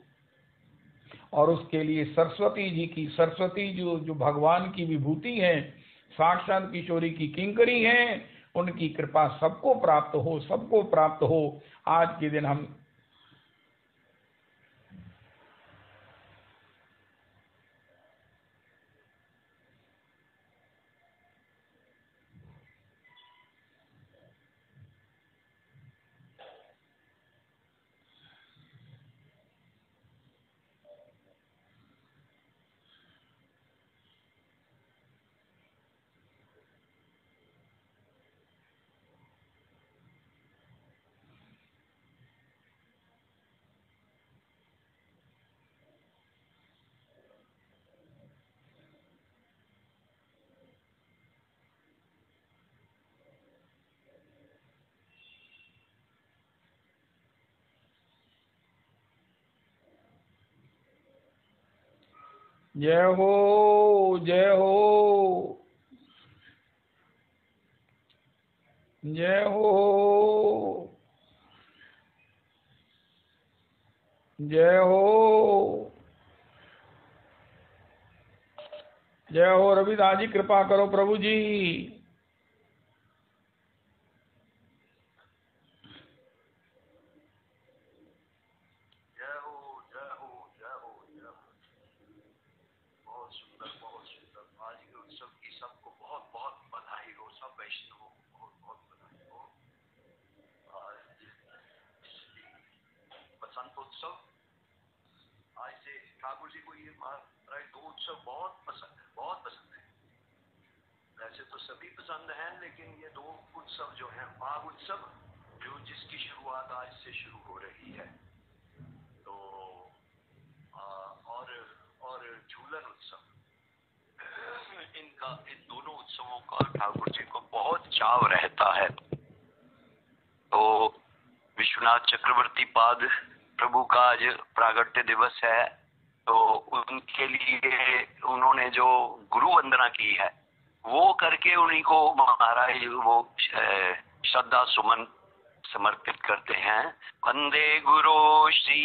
और उसके लिए सरस्वती जी की, सरस्वती जो भगवान की विभूति हैं, साक्षात किशोरी की किंकरी हैं, उनकी कृपा सबको प्राप्त हो, सबको प्राप्त हो। आज के दिन हम जय हो, जय हो, जय हो, जय हो, जय हो। रविदास जी कृपा करो प्रभु जी। आज से ठाकुर जी को ये महाराज दो उत्सव बहुत पसंद है। वैसे तो सभी पसंद हैं, लेकिन ये दो उत्सव जो हैं, माघ उत्सव जो जिसकी शुरुआत आज से शुरू हो रही है, तो और झूलन उत्सव, इन दोनों उत्सवों का ठाकुर जी को बहुत चाव रहता है। तो विश्वनाथ चक्रवर्ती पाद प्रभु का आज प्रागट्य दिवस है, तो उनके लिए उन्होंने जो गुरु वंदना की है वो करके उन्हीं को महाराज वो श्रद्धा सुमन समर्पित करते हैं। वंदे गुरु श्री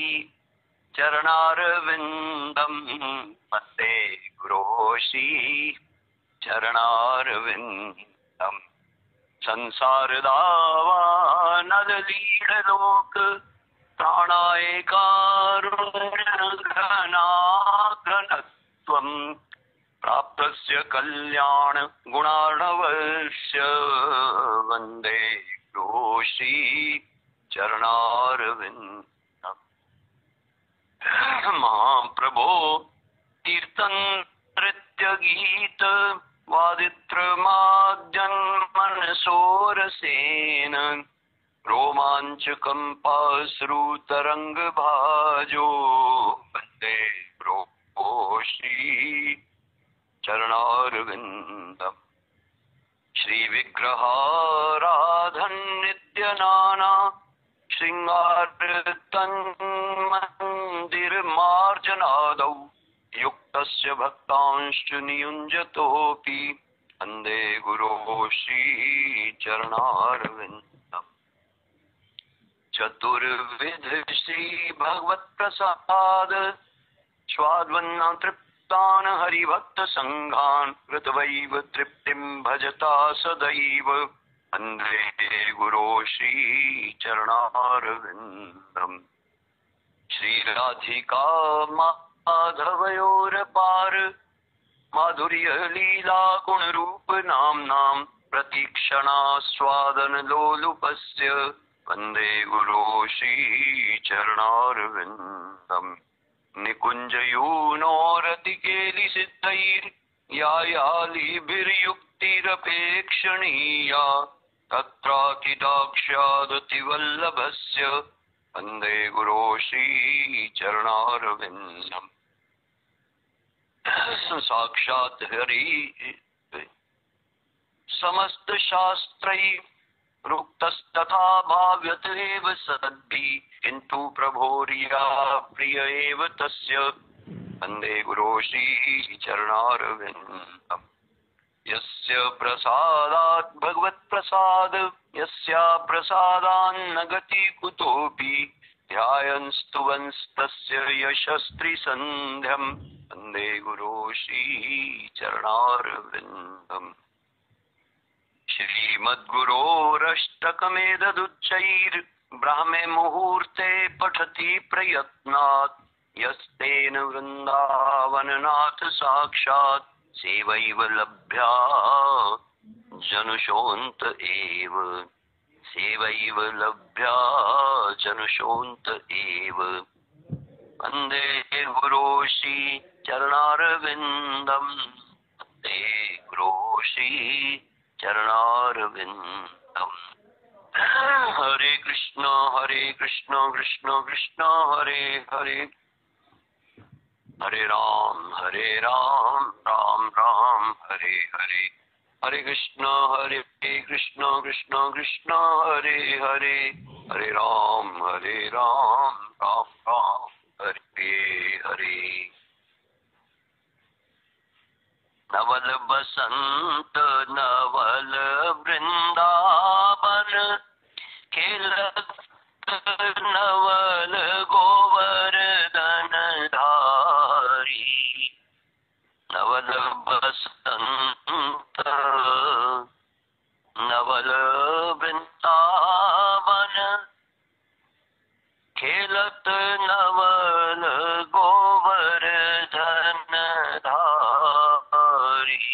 चरणारविंदम, वंदे गुरु श्री चरणारविंदम। संसार दावा नद लीड लोक, प्राणाय कारुण्य घनाघनत्वं प्राप्त तस्य कल्याण गुणार्णवस्य वन्दे श्री चरणारविन्दम्। महाप्रभो कीर्तन नृत्य गीत वादित्रमाद्यन्मनसोरसेन रोमाञ्चकम्पाश्रुतरङ्गभाजो वन्दे प्रभो श्री चरणारविन्दम्। श्रीविग्रहाराधन्नित्यनाना शृङ्गारतन्मन्दिरमार्जनादौ युक्तस्य भक्तांश्च नियुञ्जतोऽपि वन्दे गुरो श्रीचरणारविन्दम्। चतुर्विध श्री भगवत्प्रसाद स्वाद्वन्ना तृप्तान् हरिभक्त संघान् कृतवैव तृप्तिं भजता सदैव वन्दे गुरो श्रीचरणारविन्दम्। श्रीराधिका माधवयोरपार माधुर्य लीला गुणरूप नाम्नां प्रतीक्षणास्वादन लोलुपस्य वन्दे गुरो श्रीचरणारविन्दम्। निकुञ्जयूनोरतिकेलिसिद्धैर्यायालिभिर्युक्तिरपेक्षणीया तत्राकिदाक्ष्यादतिवल्लभस्य वन्दे गुरो श्रीचरणारविन्दम्। साक्षात् हरि समस्त शास्त्रैः रुक्तस्तथा भाव्यतेव सद्भिः किन्तु प्रभोर्या प्रिय एव तस्य वन्दे गुरो श्रीचरणारविन्दम्। यस्य प्रसादात् भगवत्प्रसाद यस्या प्रसादान्न गति कुतोऽपि ध्यायन्स्तुवंस्तस्य यशस्त्रिसन्ध्यम् वन्दे गुरो श्रीचरणारविन्दम्। श्रीमद्गुरोरष्टकमेतदुच्चैर्ब्राह्मे मुहूर्ते पठति प्रयत्नात् यस्तेन वृन्दावननाथ साक्षात् सेवैव लभ्या जनुषोऽन्त एव सेवैव लभ्या जनुषोऽन्त एव वन्दे गुरो श्रीचरणारविन्दम्। वन्दे गुरो श्रीचरणारविन्दम्। हरे कृष्ण कृष्ण कृष्ण हरे हरे हरे राम राम राम हरे हरे हरे कृष्ण कृष्ण कृष्ण हरे हरे हरे राम राम राम हरे हरे। नवल बसंत नवल वृंदावन खेलत नवल गोवर्धन धारी। नवल बसंत नवल वृंदावन खेलत नवल गोवर्धन धारी।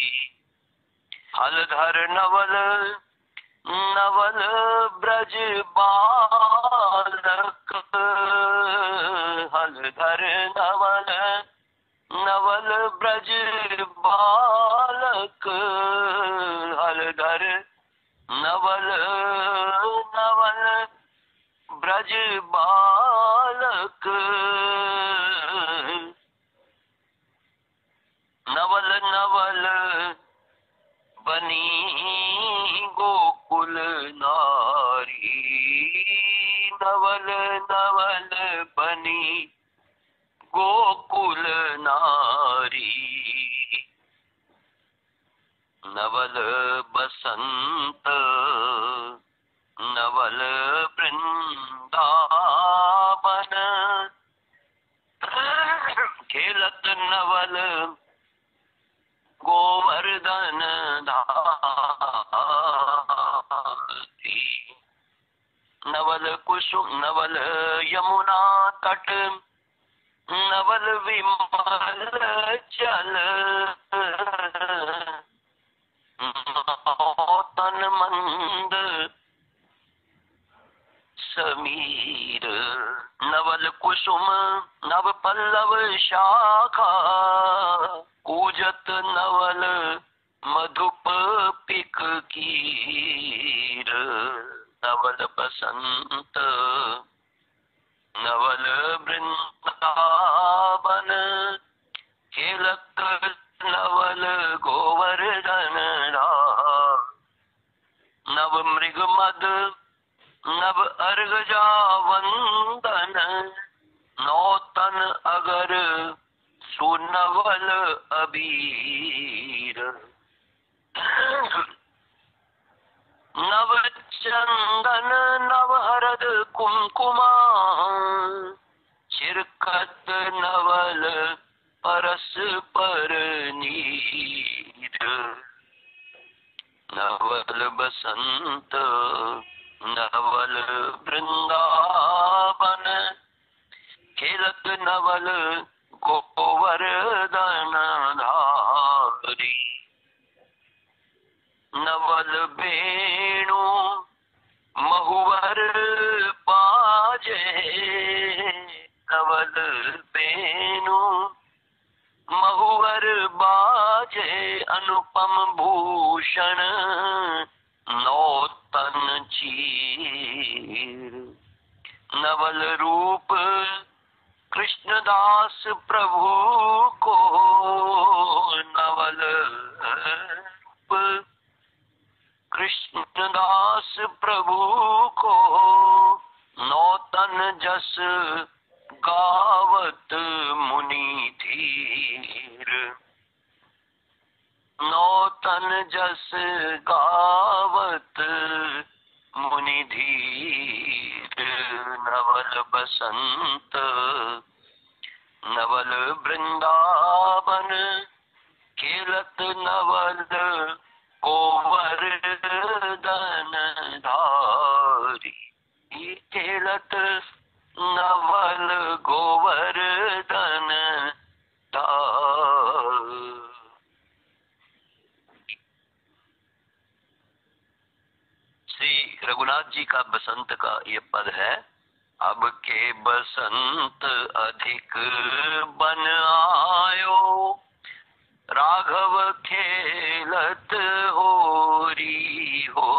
हलधर नवल नवल ब्रज बालक हलधर नवल नवल ब्रज बालक हलधर नवल नवल ब्रज बालक नवल नवल बनी गोकुल नारी। नवल नवल बनी गोकुल नारी। नवल बसंत नवल वृंदावन खेलत नवल गोवर्धन धारी। नवल कुसुम नवल यमुना तट नवल विमल जल मंद समीर, नवल कुसुम नव पल्लव शाखा, कूजत नवल मधुप पिक कीर, नवल बसंत नवल वृंदावन, खेलत नवल गोवर्धन राम, नव मृग मद नव अर्गजा वंदन, नौतन अगर सुनवल अबीर, नव चंदन नव हरद कुमकुमा, चिरकत नवल परस पर नीर, नवल बसंत नवल वृंदावन, खेलत नवल गोवर्धन धारी, नवल वेणु महुवर बाजे, नवल वेणु महुवर बाजे, अनुपम भूषण नौतन चीर, नवल रूप कृष्णदास प्रभु को, नवल रूप कृष्णदास प्रभु को, नौतन जस गावत मुनि धीर, नौतन जस गावत मुनि धीर, नवल बसंत नवल वृंदावन, खेलत नवल गोवर्धन धारी, खेलत नवल गोवर्धन धारी। श्री रघुनाथ जी का बसंत का ये पद है। अब के बसंत अधिक बन आयो, राघव खेलत होरी हो,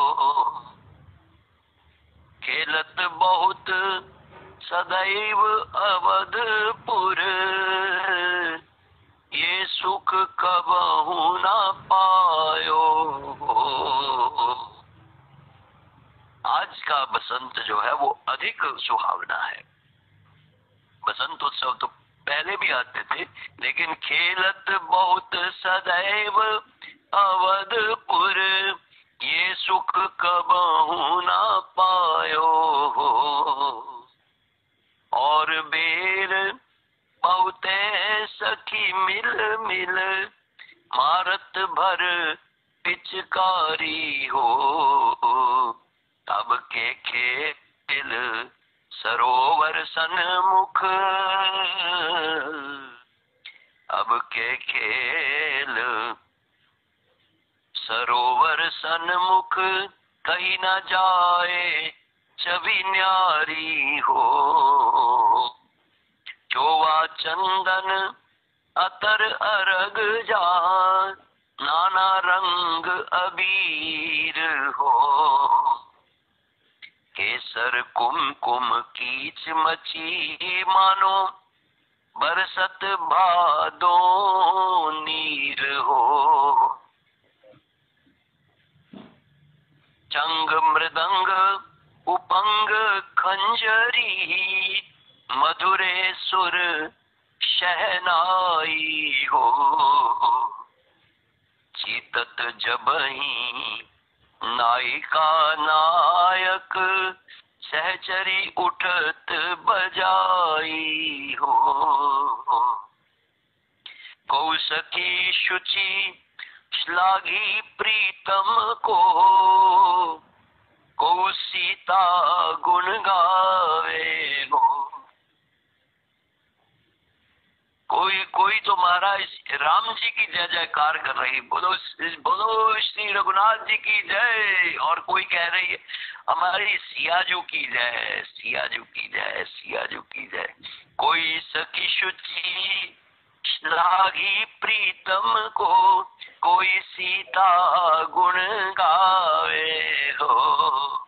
खेलत बहुत सदैव अवधपुर, ये सुख कबहु न पायो। आज का बसंत जो है वो अधिक सुहावना है। बसंत उत्सव तो पहले भी आते थे, लेकिन खेलत बहुत सदैव अवधपुर, ये सुख कबहु न पायो। और बेर बहुते सखी मिल मिल, मारत भर पिचकारी हो, तब के खेल सरोवर सन्मुख, अब के खेल सरोवर सन्मुख, कहीं न जाए छवि न्यारी हो। चोवा चंदन अतर अरग जान, नाना रंग अबीर हो, केसर कुमकुम कीच मची, मानो बरसत भादो नीर हो। चंग मृदंग उपंग खंजरी, मधुरे सुर शहनाई हो, चीतत जबही नायिका नायक, सहचरी उठत बजाई हो। कौसकी शुचि श्लाघी प्रीतम को, को सीता गुण गावे हो। कोई तो महाराज राम जी की जय जयकार कर रही, बोलो बोलो श्री रघुनाथ जी की जय, और कोई कह रही है हमारी सियाजू की जय, सियाजू की जय, सियाजू की जय। कोई सखी शुचि लागी प्रीतम को, कोई सीता गुण गावे हो।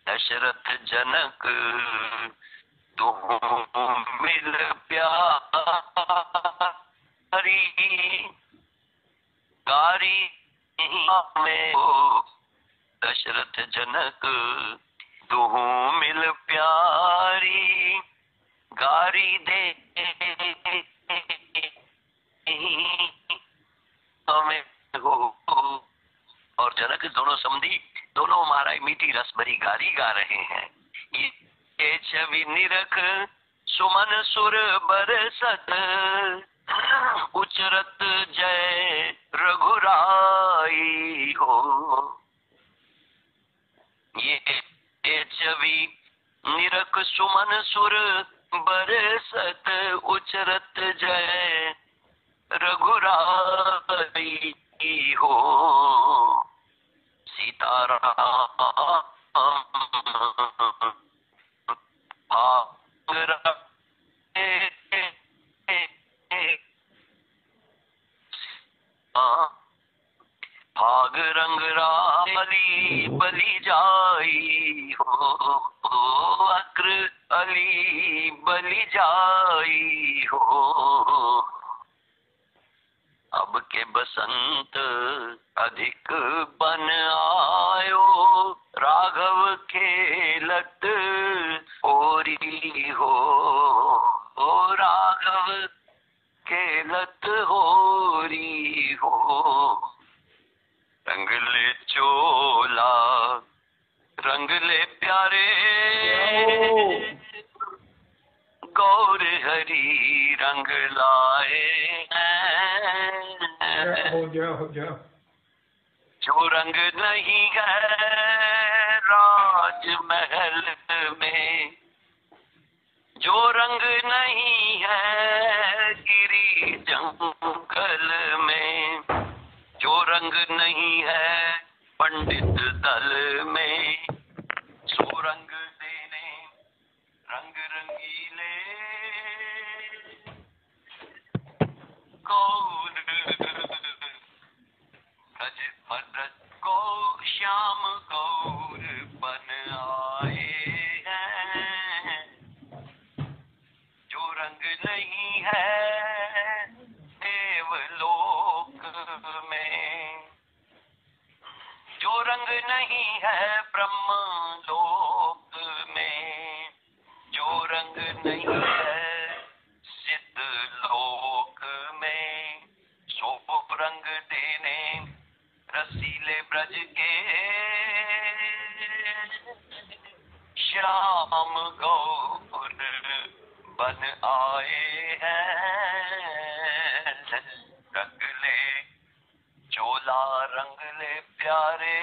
दशरथ जनक तुम मिल प्यारी, गारी में हो। दशरथ जनक तुम मिल प्यारी, गारी दे हमें हो। और जनक दोनों समधी, दोनों महाराज मीठी रस भरी गारी गा रहे हैं। ये छवि निरख सुमन सुर बरसत, उचरत जय रघुराई हो। ये छवि निरख सुमन सुर बरसत, उचरत जय रघुराई हो। सीताराम भाग रंग रामली बलि जाई हो, अक्र अली बलि जाई हो। अब के बसंत अधिक बन आयो, राघव खेलत होरी हो। ओ राघव खेलत होरी हो। रंग ले चोला रंग ले प्यारे, गौर हरी रंग लाए जो रंग नहीं है राजमहल में, जो रंग नहीं है गिरी जंगल में, जो रंग नहीं है पंडित दल में, सो रंग देने रंग रंगीले गौर ब्रज ब्रज को श्याम गौर बन आए हैं। जो रंग नहीं है देवलोक में, जो रंग नहीं है ब्रह्म लोक में, जो रंग नहीं है सिद्ध लोक में, सो रंग देने रसीले ब्रज के श्याम गौर बन आए हैं। रंग ले चोला रंग ले प्यारे,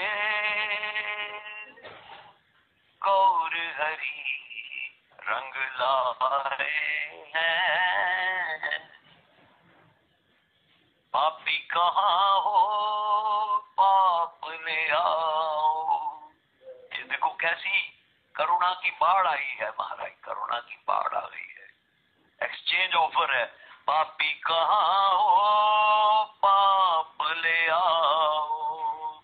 गौर हरी रंग लाए हैं। पापी कहाँ हो पाप ले आओ। ये देखो कैसी करुणा की बाढ़ आई है महाराज, करुणा की बाढ़ आ गई है। एक्सचेंज ऑफर है। पापी कहाँ हो पाप ले आओ,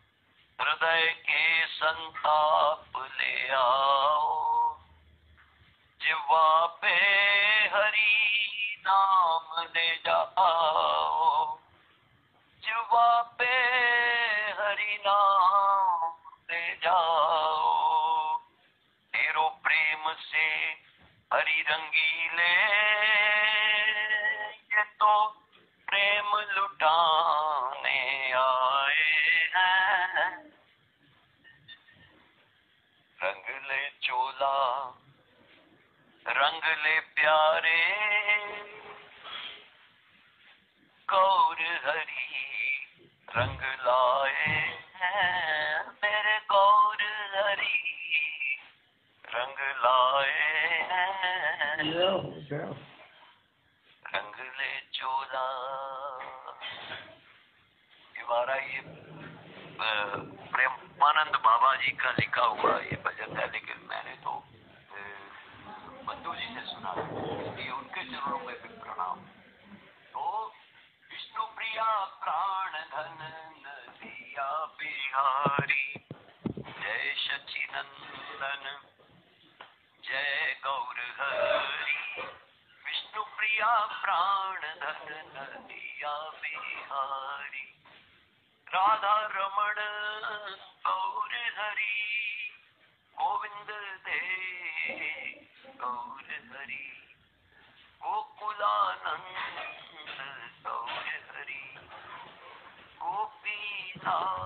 हृदय के संताप ले आओ। जिह्वा पे हरि नाम ले जाओ, जिह्वा पे हरि नाम ले जाओ। तेरो प्रेम से हरि रंगीले, ये तो प्रेम लुटाने आए हैं। रंग ले चोला रंग ले प्यारे, गौर हरी रंग लाए हैं। मेरे गौर हरी रंग लाए हैं। रंग ये प्रेमानंद बाबा जी का लिखा हुआ ये भजन है, लेकिन मैंने तो बंधु जी से सुना, इसलिए उनके चरणों में भी प्रणाम। तो विष्णु प्रिया प्राण धन नदिया बिहारी, जय सचिनंदन जय गौर हरि। विष्णु प्रिया प्राण धन नदिया बिहारी, राधा रमण गौर हरि, गोविंद दे गौर हरि, गोकुलानंद गौर हरि, गोपीनाथ